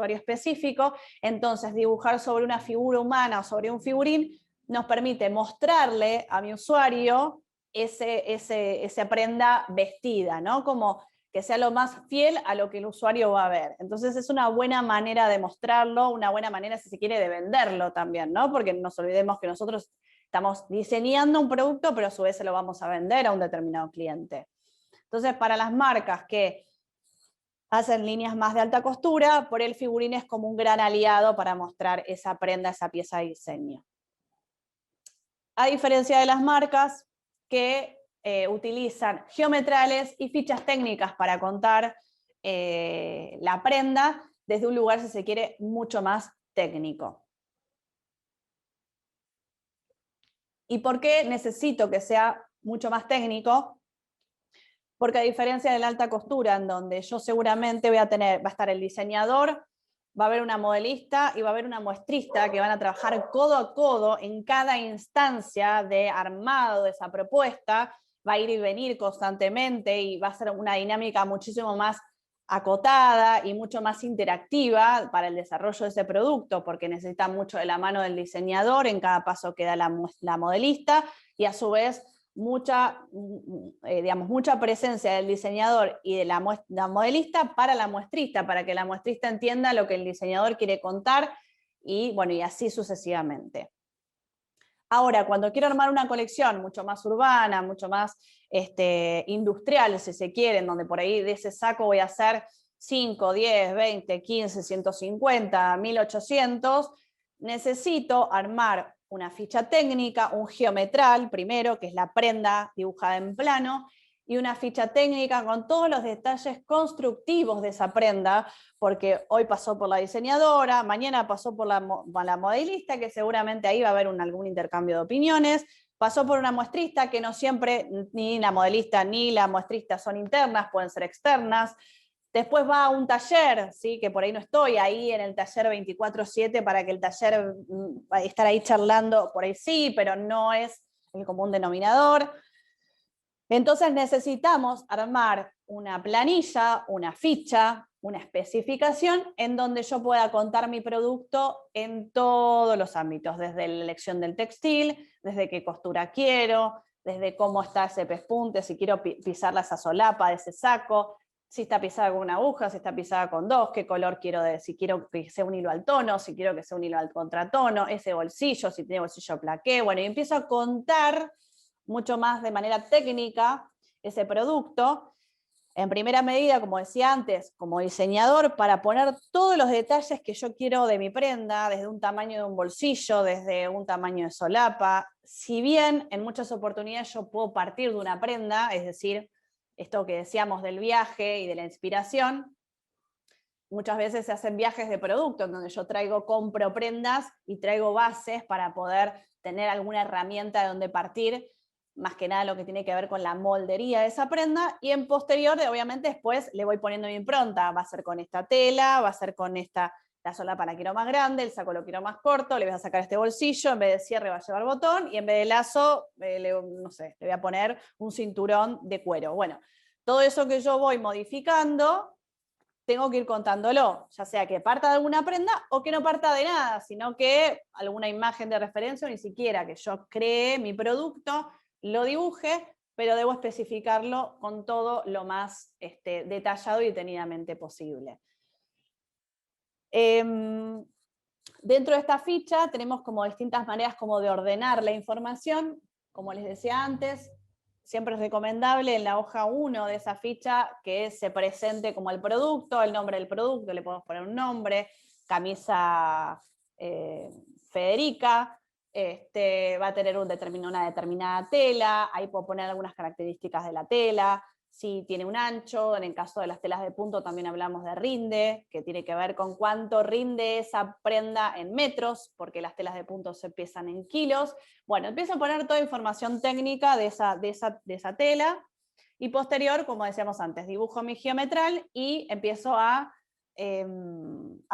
específico, entonces dibujar sobre una figura humana o sobre un figurín nos permite mostrarle a mi usuario esa prenda vestida, ¿no? Como que sea lo más fiel a lo que el usuario va a ver. Entonces es una buena manera de mostrarlo, una buena manera, si se quiere, de venderlo también, ¿no? Porque no nos olvidemos que nosotros estamos diseñando un producto, pero a su vez se lo vamos a vender a un determinado cliente. Entonces, para las marcas que hacen líneas más de alta costura, por el figurín es como un gran aliado para mostrar esa prenda, esa pieza de diseño. A diferencia de las marcas que utilizan geometrales y fichas técnicas para contar la prenda desde un lugar, si se quiere, mucho más técnico. ¿Y por qué necesito que sea mucho más técnico? Porque a diferencia de la alta costura, en donde yo seguramente va a estar el diseñador, va a haber una modelista y va a haber una muestrista que van a trabajar codo a codo en cada instancia de armado de esa propuesta, va a ir y venir constantemente y va a ser una dinámica muchísimo más acotada y mucho más interactiva para el desarrollo de ese producto, porque necesita mucho de la mano del diseñador en cada paso que da la modelista, y a su vez mucha presencia del diseñador y de la modelista para la muestrista, para que la muestrista entienda lo que el diseñador quiere contar, y bueno, y así sucesivamente. Ahora, cuando quiero armar una colección mucho más urbana, mucho más industrial, si se quiere, en donde por ahí de ese saco voy a hacer 5, 10, 20, 15, 150, 1800, necesito armar una ficha técnica, un geometral primero, que es la prenda dibujada en plano, y una ficha técnica con todos los detalles constructivos de esa prenda, porque hoy pasó por la diseñadora, mañana pasó por la modelista, que seguramente ahí va a haber algún intercambio de opiniones, pasó por una muestrista, que no siempre ni la modelista ni la muestrista son internas, pueden ser externas. Después va a un taller, ¿sí? Que por ahí no estoy ahí en el taller 24/7 para que el taller estar ahí charlando, por ahí sí, pero no es el común denominador. Entonces necesitamos armar una planilla, una ficha, una especificación en donde yo pueda contar mi producto en todos los ámbitos, desde la elección del textil, desde qué costura quiero, desde cómo está ese pespunte, si quiero pisar esa solapa de ese saco, si está pisada con una aguja, si está pisada con dos, qué color quiero, si quiero que sea un hilo al tono, si quiero que sea un hilo al contratono, ese bolsillo, si tiene bolsillo plaqué, bueno, y empiezo a contar mucho más de manera técnica ese producto, en primera medida, como decía antes, como diseñador, para poner todos los detalles que yo quiero de mi prenda, desde un tamaño de un bolsillo, desde un tamaño de solapa. Si bien en muchas oportunidades yo puedo partir de una prenda, es decir, esto que decíamos del viaje y de la inspiración, muchas veces se hacen viajes de producto, en donde yo compro prendas y traigo bases para poder tener alguna herramienta de donde partir, más que nada lo que tiene que ver con la moldería de esa prenda, y en posterior, obviamente, después le voy poniendo mi impronta, va a ser con esta tela, va a ser con esta, la solapa la quiero más grande, el saco lo quiero más corto, le voy a sacar este bolsillo, en vez de cierre va a llevar botón, y en vez de lazo, no sé, le voy a poner un cinturón de cuero. Bueno, todo eso que yo voy modificando, tengo que ir contándolo, ya sea que parta de alguna prenda o que no parta de nada, sino que alguna imagen de referencia, o ni siquiera que yo cree mi producto, lo dibuje, pero debo especificarlo con todo lo más detallado y detenidamente posible. Dentro de esta ficha tenemos como distintas maneras como de ordenar la información. Como les decía antes, siempre es recomendable en la hoja 1 de esa ficha que se presente como el producto, el nombre del producto, le podemos poner un nombre, camisa Federica, va a tener una determinada tela, ahí puedo poner algunas características de la tela, si tiene un ancho, en el caso de las telas de punto también hablamos de rinde, que tiene que ver con cuánto rinde esa prenda en metros, porque las telas de punto se pesan en kilos. Bueno, empiezo a poner toda información técnica de esa tela, y posterior, como decíamos antes, dibujo mi geometral y empiezo a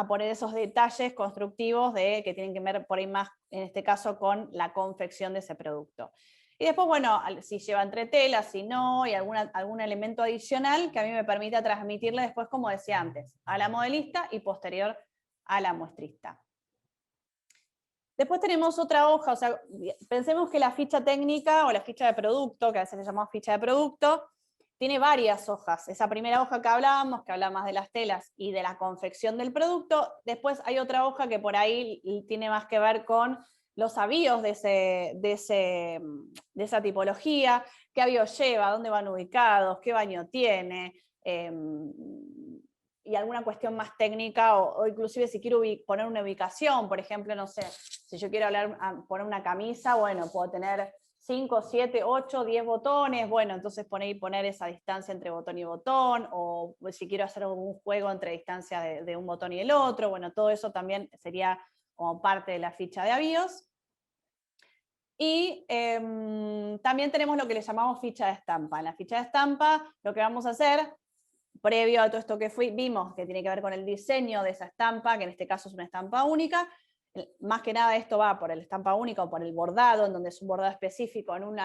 poner esos detalles constructivos que tienen que ver por ahí más, en este caso, con la confección de ese producto. Y después, bueno, si lleva entretelas, si no, y algún elemento adicional que a mí me permita transmitirle después, como decía antes, a la modelista y posterior a la muestrista. Después tenemos otra hoja, o sea, pensemos que la ficha técnica o la ficha de producto, que a veces le llamamos ficha de producto, tiene varias hojas. Esa primera hoja que hablábamos, que habla más de las telas y de la confección del producto. Después hay otra hoja que por ahí tiene más que ver con los avíos de esa tipología, qué avíos lleva, dónde van ubicados, qué baño tiene, y alguna cuestión más técnica, o inclusive si quiero poner una ubicación, por ejemplo, no sé, si yo quiero poner una camisa, bueno, puedo tener 5, 7, 8, 10 botones, bueno, entonces poner esa distancia entre botón y botón, o si quiero hacer un juego entre distancia de un botón y el otro, bueno, todo eso también sería como parte de la ficha de avíos. Y también tenemos lo que le llamamos ficha de estampa. En la ficha de estampa lo que vamos a hacer, previo a todo esto que vimos, que tiene que ver con el diseño de esa estampa, que en este caso es una estampa única, más que nada esto va por el estampa única o por el bordado, en donde es un bordado específico, en un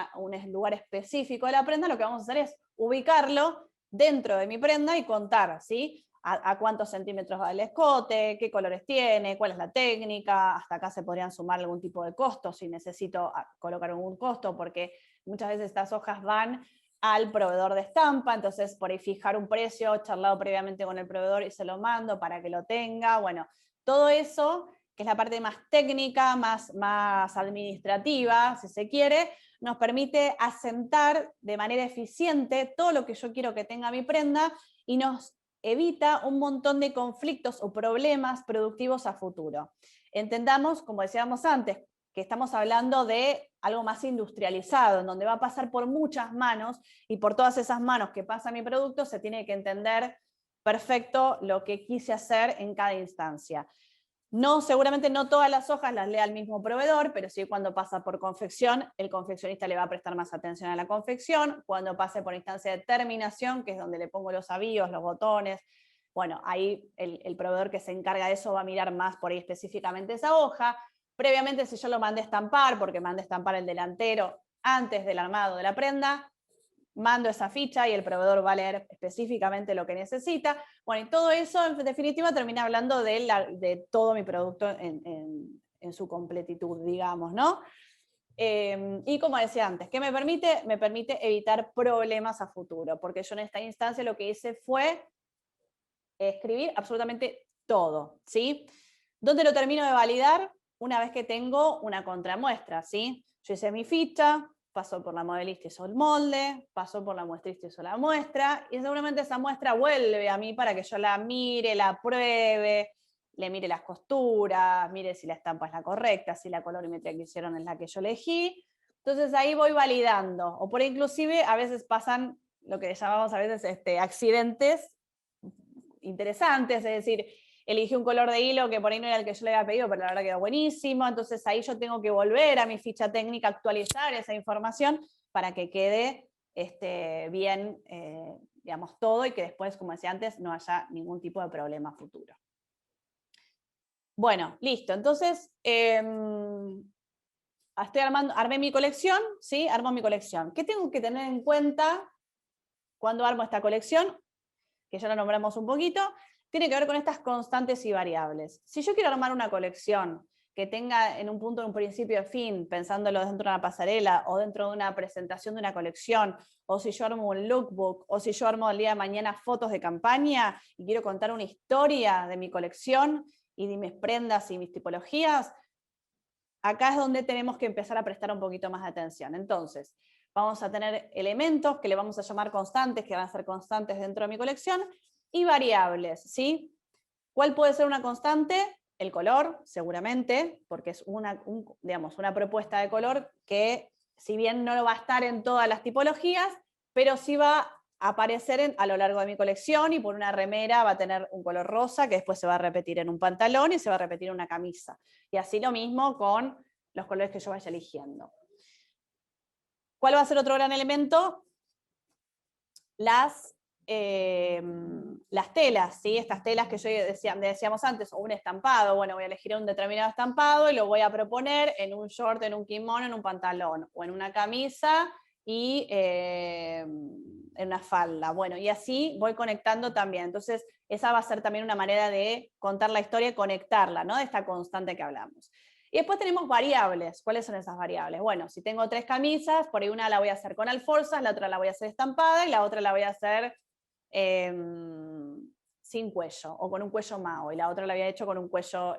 lugar específico de la prenda, lo que vamos a hacer es ubicarlo dentro de mi prenda y contar, ¿sí? A cuántos centímetros va el escote, qué colores tiene, cuál es la técnica, hasta acá se podrían sumar algún tipo de costo si necesito colocar algún costo, porque muchas veces estas hojas van al proveedor de estampa, entonces por ahí fijar un precio, charlado previamente con el proveedor y se lo mando para que lo tenga, bueno, todo eso, que es la parte más técnica, más administrativa, si se quiere, nos permite asentar de manera eficiente todo lo que yo quiero que tenga mi prenda y nos evita un montón de conflictos o problemas productivos a futuro. Entendamos, como decíamos antes, que estamos hablando de algo más industrializado, en donde va a pasar por muchas manos y por todas esas manos que pasa mi producto se tiene que entender perfecto lo que quise hacer en cada instancia. No, seguramente no todas las hojas las lea el mismo proveedor, pero sí cuando pasa por confección, el confeccionista le va a prestar más atención a la confección. Cuando pase por instancia de terminación, que es donde le pongo los avíos, los botones, bueno, ahí el proveedor que se encarga de eso va a mirar más por ahí específicamente esa hoja. Previamente, si yo lo mandé estampar, porque mandé estampar el delantero antes del armado de la prenda, mando esa ficha y el proveedor va a leer específicamente lo que necesita. Bueno, y todo eso, en definitiva, termina hablando de todo mi producto en su completitud, digamos, ¿no? Y como decía antes, ¿qué me permite? Me permite evitar problemas a futuro, porque yo en esta instancia lo que hice fue escribir absolutamente todo, ¿sí? ¿Dónde lo termino de validar? Una vez que tengo una contramuestra, ¿sí? Yo hice mi ficha, pasó por la modelista, hizo el molde, pasó por la muestrista, hizo la muestra, y seguramente esa muestra vuelve a mí para que yo la mire, la pruebe, le mire las costuras, mire si la estampa es la correcta, si la colorimetría que hicieron es la que yo elegí. Entonces ahí voy validando, o por inclusive a veces pasan lo que llamamos a veces accidentes interesantes, es decir, elegí un color de hilo que por ahí no era el que yo le había pedido, pero la verdad quedó buenísimo, entonces ahí yo tengo que volver a mi ficha técnica, actualizar esa información para que quede bien, digamos, todo y que después, como decía antes, no haya ningún tipo de problema futuro. Bueno, listo, entonces armé mi colección, ¿sí? Armo mi colección. ¿Qué tengo que tener en cuenta cuando armo esta colección? Que ya lo nombramos un poquito, tiene que ver con estas constantes y variables. Si yo quiero armar una colección que tenga en un punto, en un principio y fin, pensándolo dentro de una pasarela o dentro de una presentación de una colección, o si yo armo un lookbook, o si yo armo el día de mañana fotos de campaña y quiero contar una historia de mi colección y de mis prendas y mis tipologías, acá es donde tenemos que empezar a prestar un poquito más de atención. Entonces, vamos a tener elementos que le vamos a llamar constantes, que van a ser constantes dentro de mi colección, y variables, ¿sí? ¿Cuál puede ser una constante? El color, seguramente, porque es digamos, una propuesta de color que, si bien no va a estar en todas las tipologías, pero sí va a aparecer a lo largo de mi colección, y por una remera va a tener un color rosa que después se va a repetir en un pantalón y se va a repetir en una camisa. Y así lo mismo con los colores que yo vaya eligiendo. ¿Cuál va a ser otro gran elemento? Las telas, ¿sí? Estas telas que yo decíamos antes, o un estampado. Bueno, voy a elegir un determinado estampado y lo voy a proponer en un short, en un kimono, en un pantalón, o en una camisa y en una falda. Bueno, y así voy conectando también. Entonces, esa va a ser también una manera de contar la historia y conectarla, ¿no? De esta constante que hablamos. Y después tenemos variables. ¿Cuáles son esas variables? Bueno, si tengo 3 camisas, por ahí una la voy a hacer con alforzas, la otra la voy a hacer estampada y la otra la voy a hacer sin cuello o con un cuello mao, y la otra la había hecho con un cuello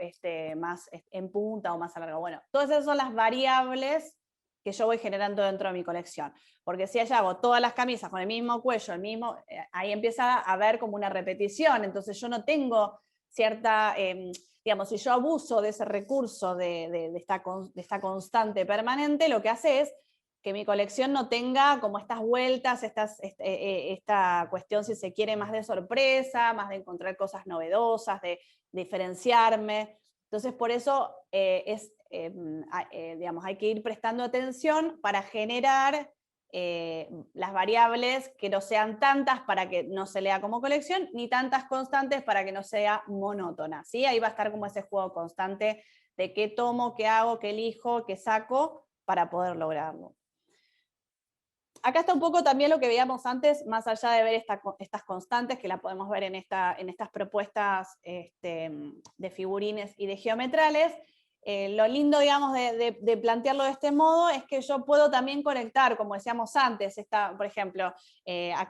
más en punta o más alargado. Bueno, todas esas son las variables que yo voy generando dentro de mi colección. Porque si allá hago todas las camisas con el mismo cuello, ahí empieza a haber como una repetición. Entonces yo no tengo cierta, digamos, si yo abuso de ese recurso de esta constante permanente, lo que hace es que mi colección no tenga como estas vueltas, esta cuestión, si se quiere, más de sorpresa, más de encontrar cosas novedosas, de diferenciarme. Entonces, por eso digamos, hay que ir prestando atención para generar las variables que no sean tantas para que no se lea como colección, ni tantas constantes para que no sea monótona, ¿sí? Ahí va a estar como ese juego constante de qué tomo, qué hago, qué elijo, qué saco para poder lograrlo. acá está un poco también lo que veíamos antes, más allá de ver estas constantes, que la podemos ver en estas propuestas de figurines y de geometrales. Lo lindo, digamos, de plantearlo de este modo es que yo puedo también conectar, como decíamos antes, por ejemplo,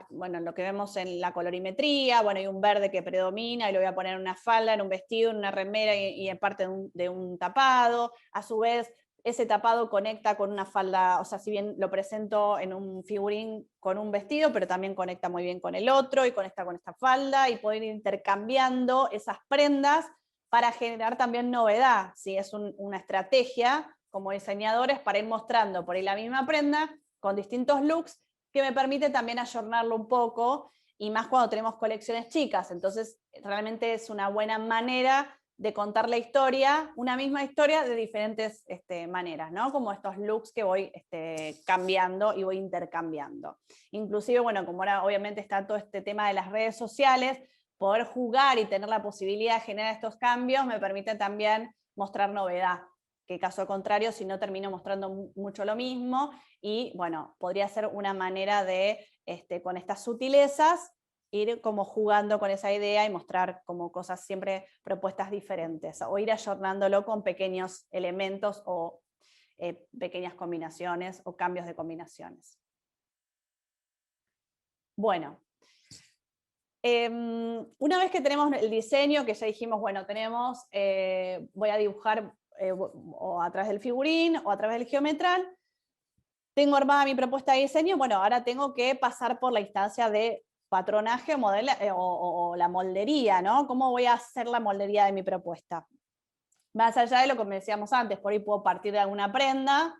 bueno, lo que vemos en la colorimetría, bueno, hay un verde que predomina y lo voy a poner en una falda, en un vestido, en una remera y en parte de un tapado. A su vez, ese tapado conecta con una falda, o sea, si bien lo presento en un figurín con un vestido, pero también conecta muy bien con el otro y conecta con esta falda y poder ir intercambiando esas prendas para generar también novedad, ¿sí? Es una estrategia como diseñadores para ir mostrando por ahí la misma prenda con distintos looks que me permite también ayornarlo un poco y más cuando tenemos colecciones chicas, entonces realmente es una buena manera de contar la historia, una misma historia de diferentes maneras, ¿no? Como estos looks que voy cambiando y voy intercambiando. Inclusive, bueno, como ahora obviamente está todo este tema de las redes sociales, poder jugar y tener la posibilidad de generar estos cambios me permite también mostrar novedad, que caso contrario, si no termino mostrando mucho lo mismo, y bueno, podría ser una manera de, con estas sutilezas, ir como jugando con esa idea y mostrar como cosas siempre propuestas diferentes, o ir ayornándolo con pequeños elementos o pequeñas combinaciones o cambios de combinaciones. Bueno, una vez que tenemos el diseño, que ya dijimos, bueno, voy a dibujar o a través del figurín o a través del geometral, tengo armada mi propuesta de diseño, bueno, ahora tengo que pasar por la instancia de patronaje o la moldería, ¿no? ¿Cómo voy a hacer la moldería de mi propuesta? Más allá de lo que me decíamos antes, por ahí puedo partir de alguna prenda,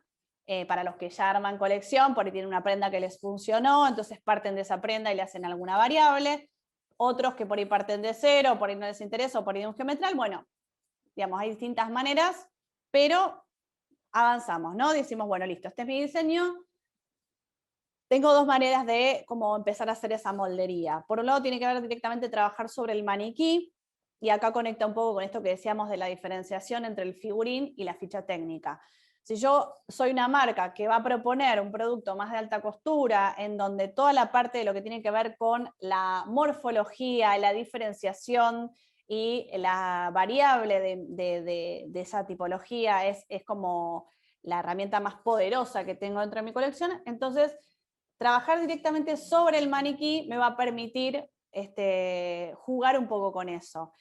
para los que ya arman colección, por ahí tienen una prenda que les funcionó, entonces parten de esa prenda y le hacen alguna variable. Otros que por ahí parten de cero, por ahí no les interesa, o por ahí de un geometral, bueno, digamos, hay distintas maneras, pero avanzamos, ¿no? Decimos, bueno, listo, este es mi diseño. Tengo dos maneras de cómo empezar a hacer esa moldería. Por un lado tiene que ver directamente trabajar sobre el maniquí, y acá conecta un poco con esto que decíamos de la diferenciación entre el figurín y la ficha técnica. Si yo soy una marca que va a proponer un producto más de alta costura, en donde toda la parte de lo que tiene que ver con la morfología, la diferenciación y la variable de esa tipología es como la herramienta más poderosa que tengo dentro de mi colección, entonces trabajar directamente sobre el maniquí me va a permitir jugar un poco con eso.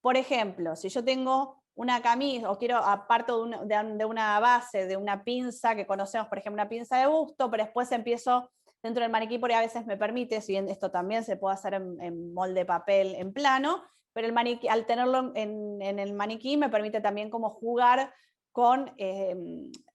Por ejemplo, si yo tengo una camisa o quiero, aparto de una base, de una pinza que conocemos, por ejemplo, una pinza de busto, pero después empiezo dentro del maniquí, porque a veces me permite, si bien esto también se puede hacer en molde papel en plano, pero el maniquí, al tenerlo en el maniquí me permite también como jugar con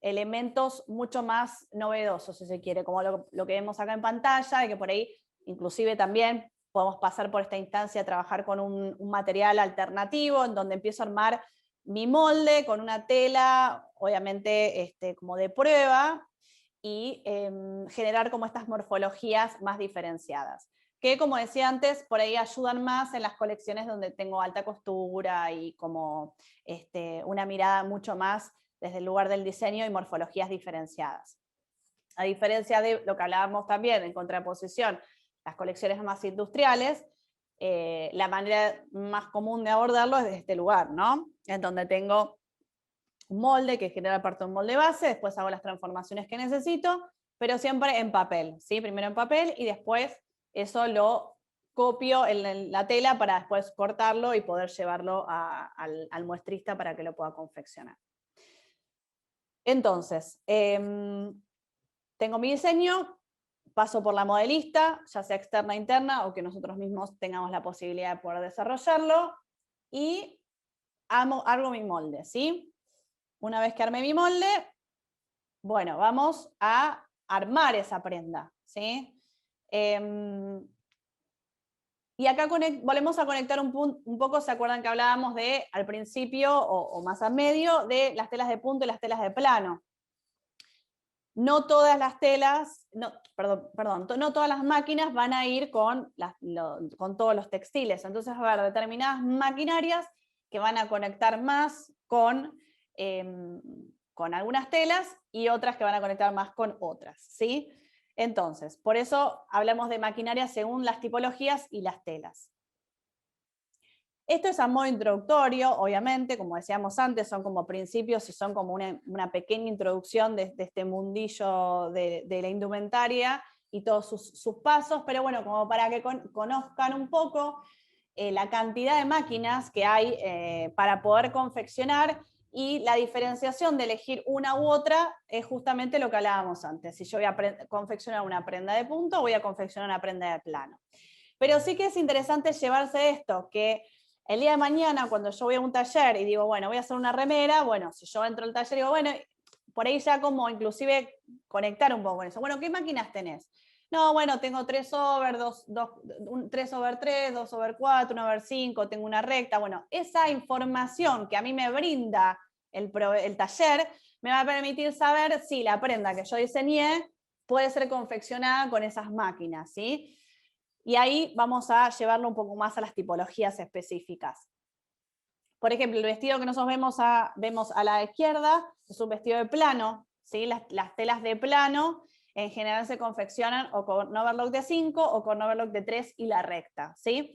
elementos mucho más novedosos, si se quiere, como lo que vemos acá en pantalla, y que por ahí inclusive también podemos pasar por esta instancia a trabajar con un material alternativo, en donde empiezo a armar mi molde con una tela, obviamente como de prueba, y generar como estas morfologías más diferenciadas, que como decía antes, por ahí ayudan más en las colecciones donde tengo alta costura y como una mirada mucho más desde el lugar del diseño y morfologías diferenciadas. A diferencia de lo que hablábamos también en contraposición, las colecciones más industriales, la manera más común de abordarlo es desde este lugar, ¿no? En donde tengo un molde que genera parte de un molde base, después hago las transformaciones que necesito, pero siempre en papel, ¿sí? Primero en papel y después eso lo copio en la tela para después cortarlo y poder llevarlo al muestrista para que lo pueda confeccionar. Entonces, tengo mi diseño, paso por la modelista, ya sea externa o interna, o que nosotros mismos tengamos la posibilidad de poder desarrollarlo, y hago mi molde, ¿sí? Una vez que armé mi molde, bueno, vamos a armar esa prenda, ¿sí? Y acá volvemos a conectar un poco, ¿se acuerdan que hablábamos de, al principio, o más a medio, de las telas de punto y las telas de plano? No todas las telas, no todas las máquinas van a ir con todos los textiles. Entonces va a haber determinadas maquinarias que van a conectar más con algunas telas y otras que van a conectar más con otras, ¿sí? Entonces, por eso hablamos de maquinaria según las tipologías y las telas. Esto es a modo introductorio, obviamente, como decíamos antes, son como principios y son como una pequeña introducción de este mundillo de la indumentaria y todos sus pasos, pero bueno, como para que conozcan un poco la cantidad de máquinas que hay para poder confeccionar, y la diferenciación de elegir una u otra es justamente lo que hablábamos antes. Si yo voy a confeccionar una prenda de punto, voy a confeccionar una prenda de plano. Pero sí que es interesante llevarse esto, que el día de mañana, cuando yo voy a un taller y digo, bueno, voy a hacer una remera, bueno, si yo entro al taller y digo, bueno, por ahí ya como inclusive conectar un poco con eso. Bueno, ¿qué máquinas tenés? No, bueno, tengo 3 over, 3 over 3, 2 over 4, 1 over 5, tengo una recta. Bueno, esa información que a mí me brinda el taller me va a permitir saber si la prenda que yo diseñé puede ser confeccionada con esas máquinas, ¿sí? Y ahí vamos a llevarlo un poco más a las tipologías específicas. Por ejemplo, el vestido que nosotros vemos a la izquierda es un vestido de plano, ¿sí? Las telas de plano en general se confeccionan o con overlock de 5 o con overlock de 3 y la recta, ¿sí?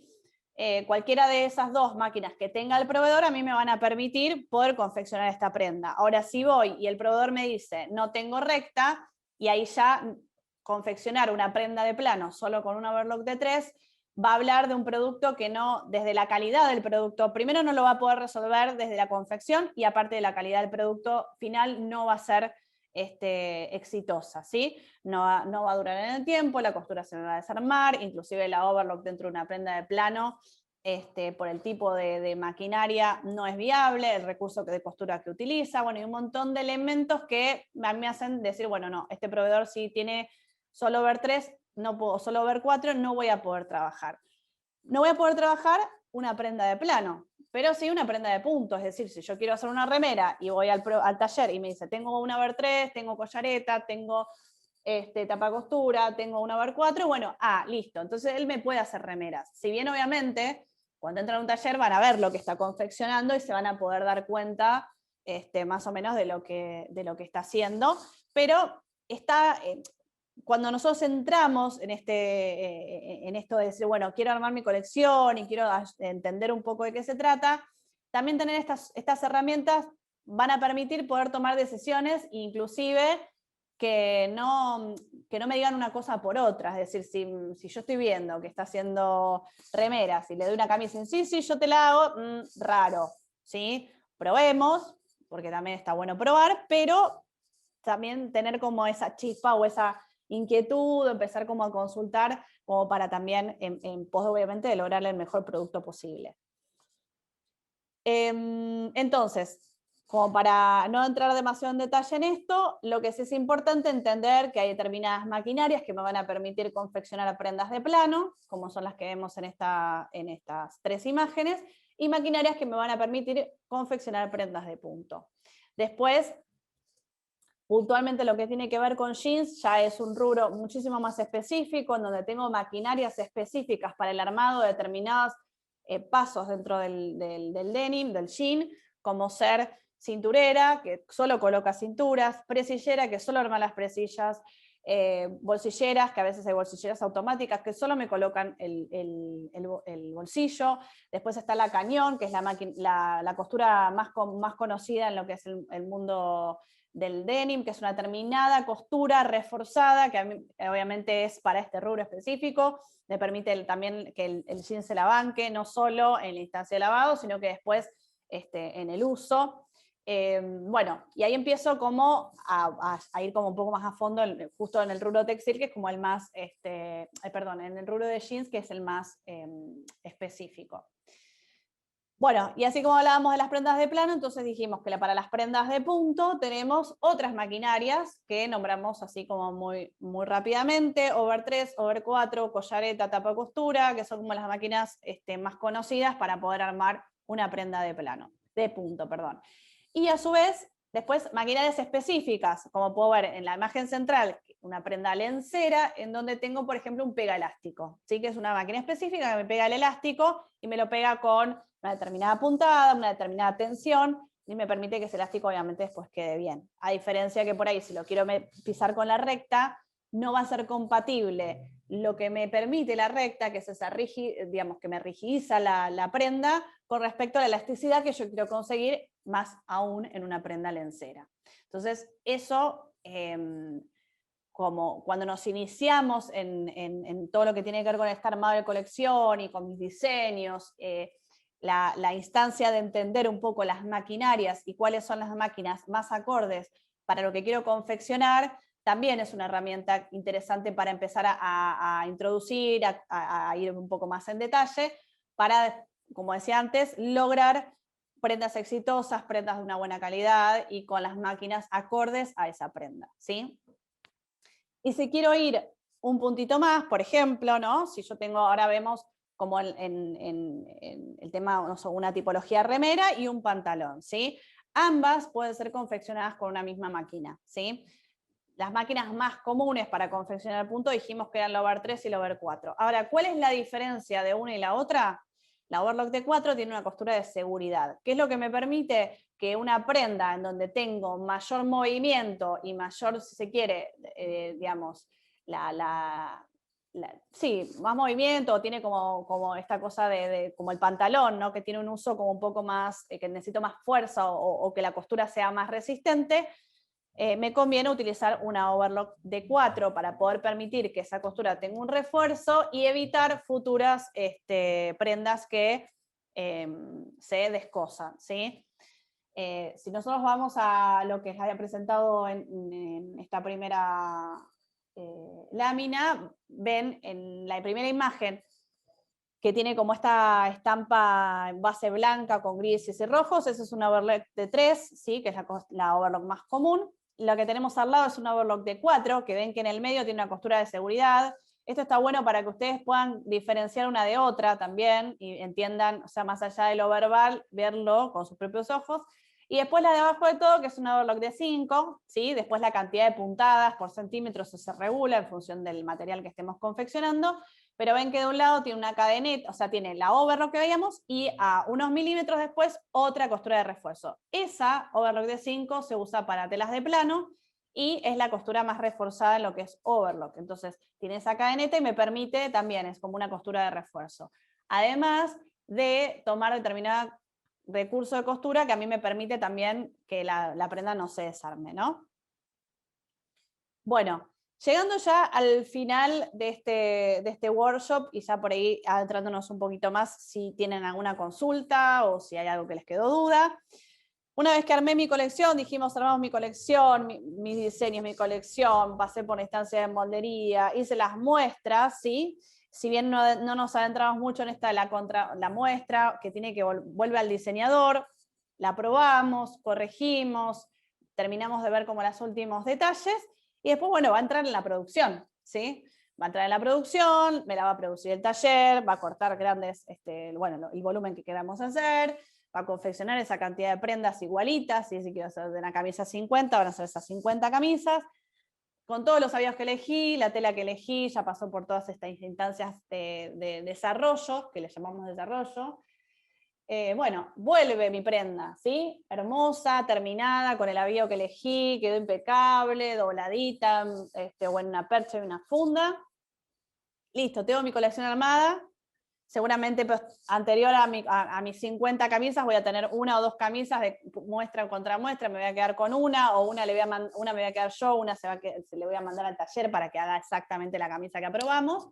Cualquiera de esas dos máquinas que tenga el proveedor a mí me van a permitir poder confeccionar esta prenda. Ahora, si voy y el proveedor me dice no tengo recta, y ahí ya confeccionar una prenda de plano solo con un overlock de 3 va a hablar de un producto que no, desde la calidad del producto, primero no lo va a poder resolver desde la confección, y aparte de la calidad del producto final no va a ser exitosa, ¿sí? No va a durar en el tiempo, la costura se me va a desarmar, inclusive la overlock dentro de una prenda de plano, por el tipo de maquinaria no es viable, el recurso de costura que utiliza, bueno, y un montón de elementos que a mí me hacen decir, bueno, no, este proveedor sí tiene solo over 3, no puedo, solo over 4, no voy a poder trabajar. No voy a poder trabajar una prenda de plano, pero sí una prenda de punto. Es decir, si yo quiero hacer una remera y voy al taller y me dice, tengo una over 3, tengo collareta, tengo tapa costura, tengo una over 4, bueno, listo. Entonces él me puede hacer remeras. Si bien obviamente, cuando entran a un taller van a ver lo que está confeccionando y se van a poder dar cuenta más o menos de lo que está haciendo, pero está... cuando nosotros entramos en esto de decir, bueno, quiero armar mi colección y quiero entender un poco de qué se trata, también tener estas herramientas van a permitir poder tomar decisiones, inclusive que no me digan una cosa por otra. Es decir, si yo estoy viendo que está haciendo remeras y le doy una camisa y sí, yo te la hago, raro, ¿sí? Probemos, porque también está bueno probar, pero también tener como esa chispa o esa inquietud, empezar como a consultar, como para también, en pos obviamente de lograr el mejor producto posible. Entonces, como para no entrar demasiado en detalle en esto, lo que sí es importante entender que hay determinadas maquinarias que me van a permitir confeccionar prendas de plano, como son las que vemos en estas 3 imágenes, y maquinarias que me van a permitir confeccionar prendas de punto. Después, puntualmente lo que tiene que ver con jeans ya es un rubro muchísimo más específico, en donde tengo maquinarias específicas para el armado de determinados pasos dentro del denim, del jean, como ser cinturera, que solo coloca cinturas, presillera, que solo arma las presillas, bolsilleras, que a veces hay bolsilleras automáticas que solo me colocan el bolsillo. Después está la cañón, que es la costura más conocida en lo que es el mundo del denim, que es una determinada costura reforzada, que a mí, obviamente es para este rubro específico, me permite también que el jean se la banque, no solo en la instancia de lavado, sino que después en el uso. Bueno, y ahí empiezo como a ir como un poco más a fondo, justo en el rubro textil, que es como el más, perdón, en el rubro de jeans, que es el más específico. Bueno, y así como hablábamos de las prendas de plano, entonces dijimos que para las prendas de punto tenemos otras maquinarias que nombramos así como muy, muy rápidamente: over 3, over 4, collareta, tapa costura, que son como las máquinas más conocidas para poder armar una prenda de plano, de punto, perdón. Y a su vez, después maquinarias específicas, como puedo ver en la imagen central, una prenda lencera, en donde tengo, por ejemplo, un pega elástico, ¿sí? Que es una máquina específica que me pega el elástico y me lo pega con una determinada puntada, una determinada tensión, y me permite que ese elástico obviamente después quede bien. A diferencia que por ahí, si lo quiero pisar con la recta, no va a ser compatible lo que me permite la recta, que es esa digamos, que me rigidiza la prenda, con respecto a la elasticidad que yo quiero conseguir, más aún en una prenda lencera. Entonces, eso, como cuando nos iniciamos en todo lo que tiene que ver con este armado de colección y con mis diseños, la instancia de entender un poco las maquinarias y cuáles son las máquinas más acordes para lo que quiero confeccionar, también es una herramienta interesante para empezar a introducir, a ir un poco más en detalle, para, como decía antes, lograr prendas exitosas, prendas de una buena calidad y con las máquinas acordes a esa prenda, ¿sí? Y si quiero ir un puntito más, por ejemplo, ¿no? Si yo tengo, ahora vemos como en el tema, no sé, una tipología remera y un pantalón, ¿sí? Ambas pueden ser confeccionadas con una misma máquina, ¿sí? Las máquinas más comunes para confeccionar punto dijimos que eran la Over 3 y la Over 4. Ahora, ¿cuál es la diferencia de una y la otra? La Overlock de 4 tiene una costura de seguridad, que es lo que me permite que una prenda en donde tengo mayor movimiento y mayor, si se quiere, digamos, sí, más movimiento, tiene como esta cosa como el pantalón, ¿no? Que tiene un uso como un poco más, que necesito más fuerza o que la costura sea más resistente, me conviene utilizar una overlock de 4 para poder permitir que esa costura tenga un refuerzo y evitar futuras prendas que se descosan, ¿sí? Si nosotros vamos a lo que les había presentado en esta primera lámina, ven en la primera imagen que tiene como esta estampa en base blanca con grises y rojos, esa es una overlock de 3, ¿sí? Que es la overlock más común. Lo que tenemos al lado es una overlock de 4, que ven que en el medio tiene una costura de seguridad. Esto está bueno para que ustedes puedan diferenciar una de otra también y entiendan, o sea, más allá de lo verbal, verlo con sus propios ojos. Y después la de abajo de todo, que es una overlock de 5, ¿sí? Después la cantidad de puntadas por centímetros se regula en función del material que estemos confeccionando, pero ven que de un lado tiene una cadeneta, o sea, tiene la overlock que veíamos y a unos milímetros después otra costura de refuerzo. Esa overlock de 5 se usa para telas de plano y es la costura más reforzada en lo que es overlock. Entonces tiene esa cadeneta y me permite también, es como una costura de refuerzo. Además de tomar determinado recurso de costura que a mí me permite también que la prenda no se desarme, ¿no? Bueno, llegando ya al final de este workshop y ya por ahí adentrándonos un poquito más si tienen alguna consulta o si hay algo que les quedó duda. Una vez que armé mi colección, dijimos, armamos mi colección, mis diseños, mi colección, pasé por la instancia de moldería, hice las muestras, ¿sí? Si bien no nos adentramos mucho en esta, la muestra, que tiene que vuelve al diseñador, la probamos, corregimos, terminamos de ver como los últimos detalles, y después, bueno, va a entrar en la producción, ¿sí? Va a entrar en la producción, me la va a producir el taller, va a cortar grandes, bueno, el volumen que queramos hacer, va a confeccionar esa cantidad de prendas igualitas, si quiero hacer de una camisa 50, van a ser esas 50 camisas, con todos los avíos que elegí, la tela que elegí, ya pasó por todas estas instancias de desarrollo, que le llamamos desarrollo. Bueno, vuelve mi prenda, ¿sí? Hermosa, terminada, con el avío que elegí, quedó impecable, dobladita, o en una percha y una funda. Listo, tengo mi colección armada. Seguramente pues, anterior a mis 50 camisas voy a tener una o dos camisas de muestra contra muestra, me voy a quedar con una, o una me voy a quedar yo, una se le voy a mandar al taller para que haga exactamente la camisa que aprobamos.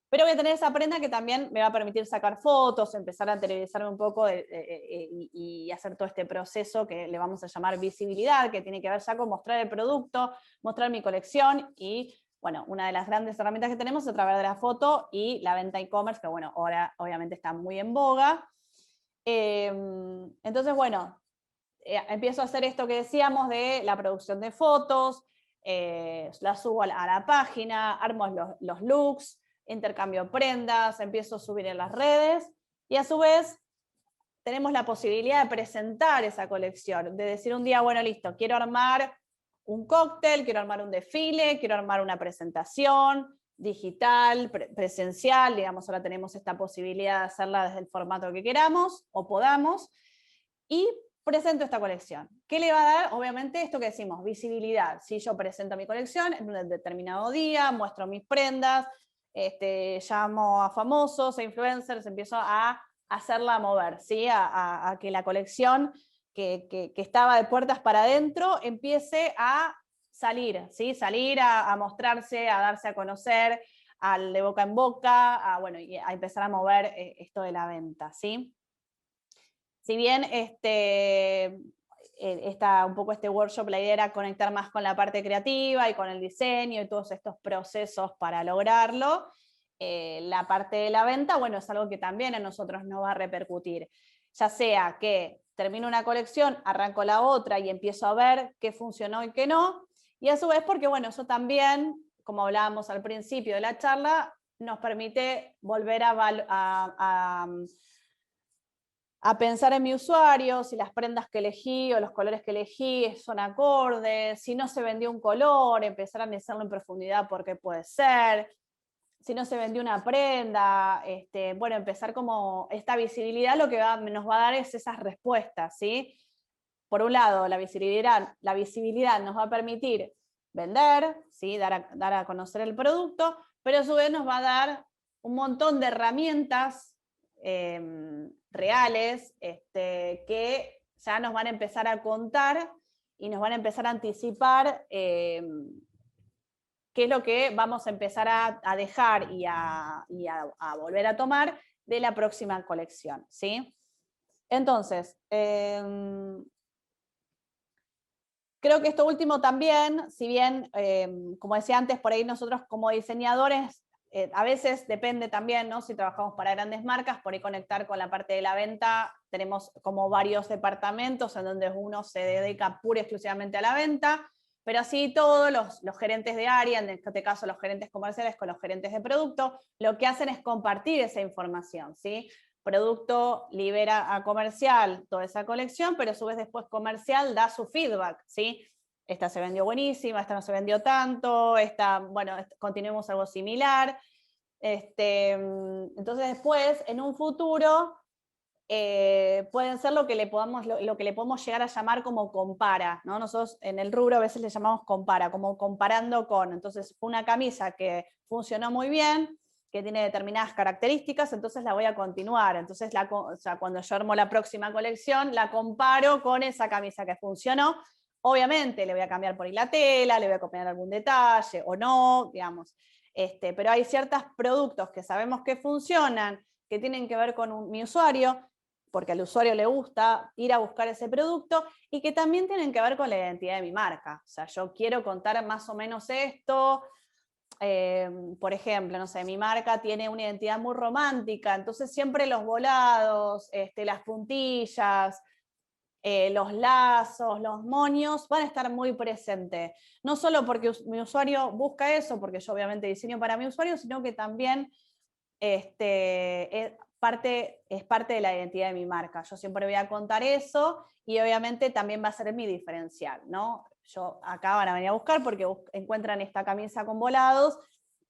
Pero voy a tener esa prenda que también me va a permitir sacar fotos, empezar a interiorizarme un poco y hacer todo este proceso que le vamos a llamar visibilidad, que tiene que ver ya con mostrar el producto, mostrar mi colección y, bueno, una de las grandes herramientas que tenemos es a través de la foto y la venta e-commerce, que, bueno, ahora obviamente está muy en boga. Entonces, bueno, empiezo a hacer esto que decíamos de la producción de fotos, la subo a la página, armo los looks, intercambio prendas, empiezo a subir en las redes y a su vez tenemos la posibilidad de presentar esa colección, de decir un día, bueno, listo, quiero armar un cóctel, quiero armar un desfile, quiero armar una presentación digital, presencial, digamos, ahora tenemos esta posibilidad de hacerla desde el formato que queramos o podamos, y presento esta colección. ¿Qué le va a dar? Obviamente esto que decimos, visibilidad. Si yo presento mi colección en un determinado día, muestro mis prendas, llamo a famosos e influencers, empiezo a hacerla mover, ¿sí? A que la colección que estaba de puertas para adentro empiece a salir, ¿sí? Salir a mostrarse, a darse a conocer, al de boca en boca, bueno, y a empezar a mover esto de la venta, ¿sí? Si bien un poco este workshop, la idea era conectar más con la parte creativa y con el diseño y todos estos procesos para lograrlo, la parte de la venta, bueno, es algo que también a nosotros nos va a repercutir. Ya sea que termino una colección, arranco la otra y empiezo a ver qué funcionó y qué no, y a su vez porque, bueno, eso también, como hablábamos al principio de la charla, nos permite volver a pensar en mi usuario, si las prendas que elegí o los colores que elegí son acordes, si no se vendió un color, empezar a analizarlo en profundidad por qué puede ser, si no se vendió una prenda, bueno, empezar como esta visibilidad lo que nos va a dar es esas respuestas, ¿sí? Por un lado, la visibilidad nos va a permitir vender, ¿sí? dar a conocer el producto, pero a su vez nos va a dar un montón de herramientas reales que ya nos van a empezar a contar y nos van a empezar a anticipar qué es lo que vamos a empezar a dejar y a volver a tomar de la próxima colección, ¿sí? Entonces, creo que esto último también, si bien, como decía antes, por ahí nosotros como diseñadores, a veces depende también, ¿no? Si trabajamos para grandes marcas, por ahí conectar con la parte de la venta, tenemos como varios departamentos en donde uno se dedica pura y exclusivamente a la venta, pero así todos los gerentes de área, en este caso los gerentes comerciales con los gerentes de producto, lo que hacen es compartir esa información, ¿sí? Producto libera a comercial toda esa colección, pero a su vez después comercial da su feedback, ¿sí? Esta se vendió buenísima, esta no se vendió tanto, esta, bueno, continuemos algo similar. Entonces después, en un futuro, pueden ser lo que le podemos llegar a llamar como compara, ¿no? Nosotros en el rubro a veces le llamamos compara, como comparando con. Entonces, una camisa que funcionó muy bien, que tiene determinadas características, entonces la voy a continuar. Entonces, o sea, cuando yo armo la próxima colección, la comparo con esa camisa que funcionó. Obviamente le voy a cambiar por ahí la tela, le voy a copiar algún detalle o no, digamos. Pero hay ciertos productos que sabemos que funcionan, que tienen que ver con mi usuario, porque al usuario le gusta ir a buscar ese producto, y que también tienen que ver con la identidad de mi marca. O sea, yo quiero contar más o menos esto. Por ejemplo, no sé, mi marca tiene una identidad muy romántica, entonces siempre los volados, las puntillas, los lazos, los moños van a estar muy presentes. No solo porque mi usuario busca eso, porque yo obviamente diseño para mi usuario, sino que también es parte de la identidad de mi marca. Yo siempre voy a contar eso y obviamente también va a ser mi diferencial, ¿no? Yo acá van a venir a buscar porque encuentran esta camisa con volados,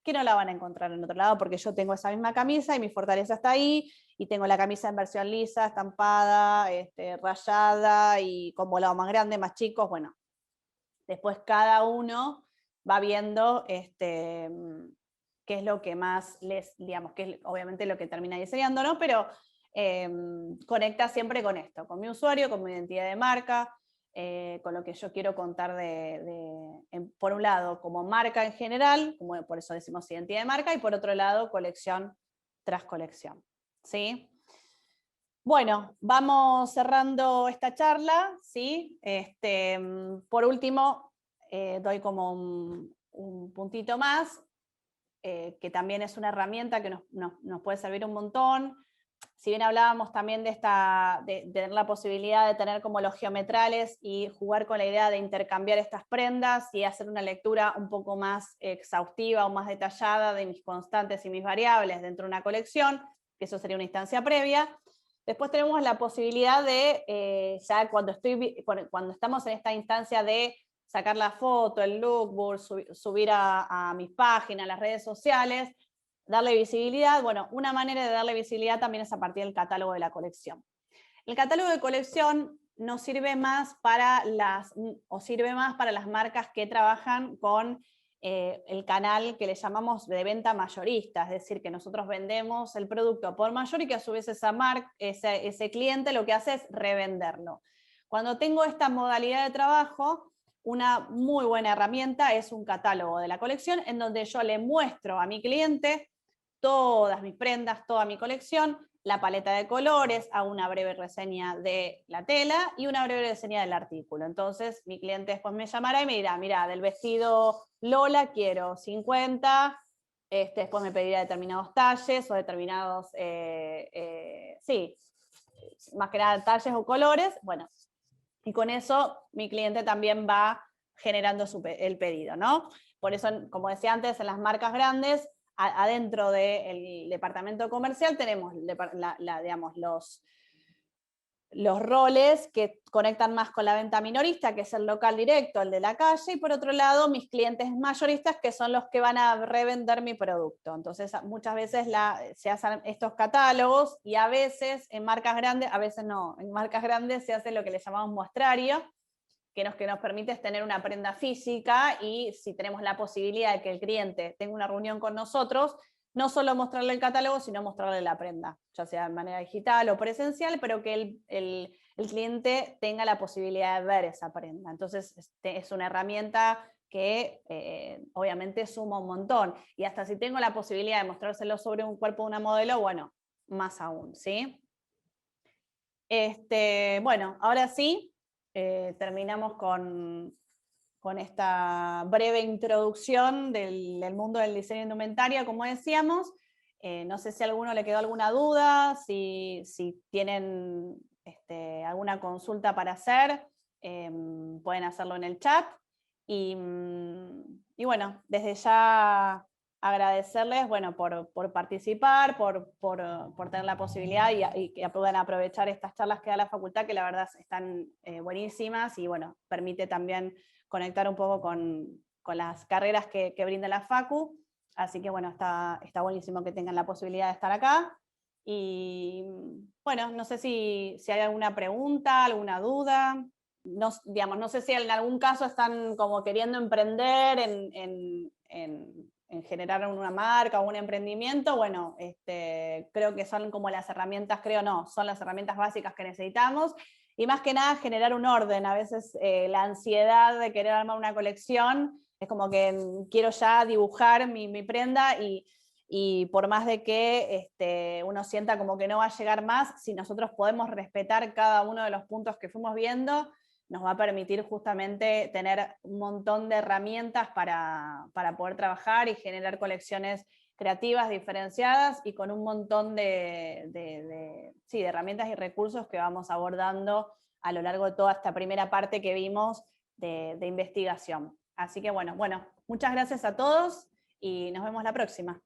que no la van a encontrar en otro lado porque yo tengo esa misma camisa y mi fortaleza está ahí, y tengo la camisa en versión lisa, estampada, rayada y con volados más grandes, más chicos. Bueno, después cada uno va viendo qué es lo que más digamos, que es obviamente lo que termina diseñando, ¿no? Pero conecta siempre con esto, con mi usuario, con mi identidad de marca, con lo que yo quiero contar por un lado, como marca en general, como por eso decimos identidad de marca, y por otro lado, colección tras colección, ¿sí? Bueno, vamos cerrando esta charla, ¿sí? Por último, doy como un puntito más, que también es una herramienta que nos puede servir un montón. Si bien hablábamos también de tener la posibilidad de tener como los geometrales y jugar con la idea de intercambiar estas prendas y hacer una lectura un poco más exhaustiva o más detallada de mis constantes y mis variables dentro de una colección, que eso sería una instancia previa. Después tenemos la posibilidad de, ya cuando estamos en esta instancia de sacar la foto, el lookbook, subir a mis páginas, a las redes sociales, darle visibilidad. Bueno, una manera de darle visibilidad también es a partir del catálogo de la colección. El catálogo de colección, nos sirve más para sirve más para las marcas que trabajan con el canal que le llamamos de venta mayorista, es decir, que nosotros vendemos el producto por mayor y que a su vez ese cliente lo que hace es revenderlo. Cuando tengo esta modalidad de trabajo, una muy buena herramienta es un catálogo de la colección en donde yo le muestro a mi cliente todas mis prendas, toda mi colección, la paleta de colores, hago una breve reseña de la tela y una breve reseña del artículo. Entonces mi cliente después me llamará y me dirá, mira, del vestido Lola quiero 50, después me pedirá determinados talles o determinados, sí, más que nada talles o colores, bueno, y con eso mi cliente también va generando el pedido, ¿no? Por eso, como decía antes, en las marcas grandes, adentro del departamento comercial tenemos digamos, los roles que conectan más con la venta minorista, que es el local directo, el de la calle, y por otro lado mis clientes mayoristas, que son los que van a revender mi producto. Entonces muchas veces se hacen estos catálogos y a veces en marcas grandes, a veces no, en marcas grandes se hace lo que le llamamos muestrario, que nos permite es tener una prenda física y si tenemos la posibilidad de que el cliente tenga una reunión con nosotros, no solo mostrarle el catálogo, sino mostrarle la prenda, ya sea de manera digital o presencial, pero que el cliente tenga la posibilidad de ver esa prenda. Entonces es una herramienta que obviamente suma un montón. Y hasta si tengo la posibilidad de mostrárselo sobre un cuerpo de una modelo, bueno, más aún, ¿sí? Bueno, ahora sí, terminamos con esta breve introducción del mundo del diseño de indumentaria, como decíamos. No sé si a alguno le quedó alguna duda, si tienen alguna consulta para hacer, pueden hacerlo en el chat. Y bueno, desde ya agradecerles por participar, por tener la posibilidad y que puedan aprovechar estas charlas que da la facultad, que la verdad están buenísimas y bueno, permite también conectar un poco con las carreras que brinda la Facu. Así que bueno, está buenísimo que tengan la posibilidad de estar acá. Y bueno, no sé si hay alguna pregunta, alguna duda. No, digamos, no sé si en algún caso están como queriendo emprender en generar una marca o un emprendimiento. Bueno, creo que son como las herramientas, son las herramientas básicas que necesitamos. Y más que nada generar un orden. A veces la ansiedad de querer armar una colección es como que quiero ya dibujar mi prenda y por más de que uno sienta como que no va a llegar más, si nosotros podemos respetar cada uno de los puntos que fuimos viendo, nos va a permitir justamente tener un montón de herramientas para poder trabajar y generar colecciones creativas, diferenciadas y con un montón de herramientas y recursos que vamos abordando a lo largo de toda esta primera parte que vimos de investigación. Así que bueno, muchas gracias a todos y nos vemos la próxima.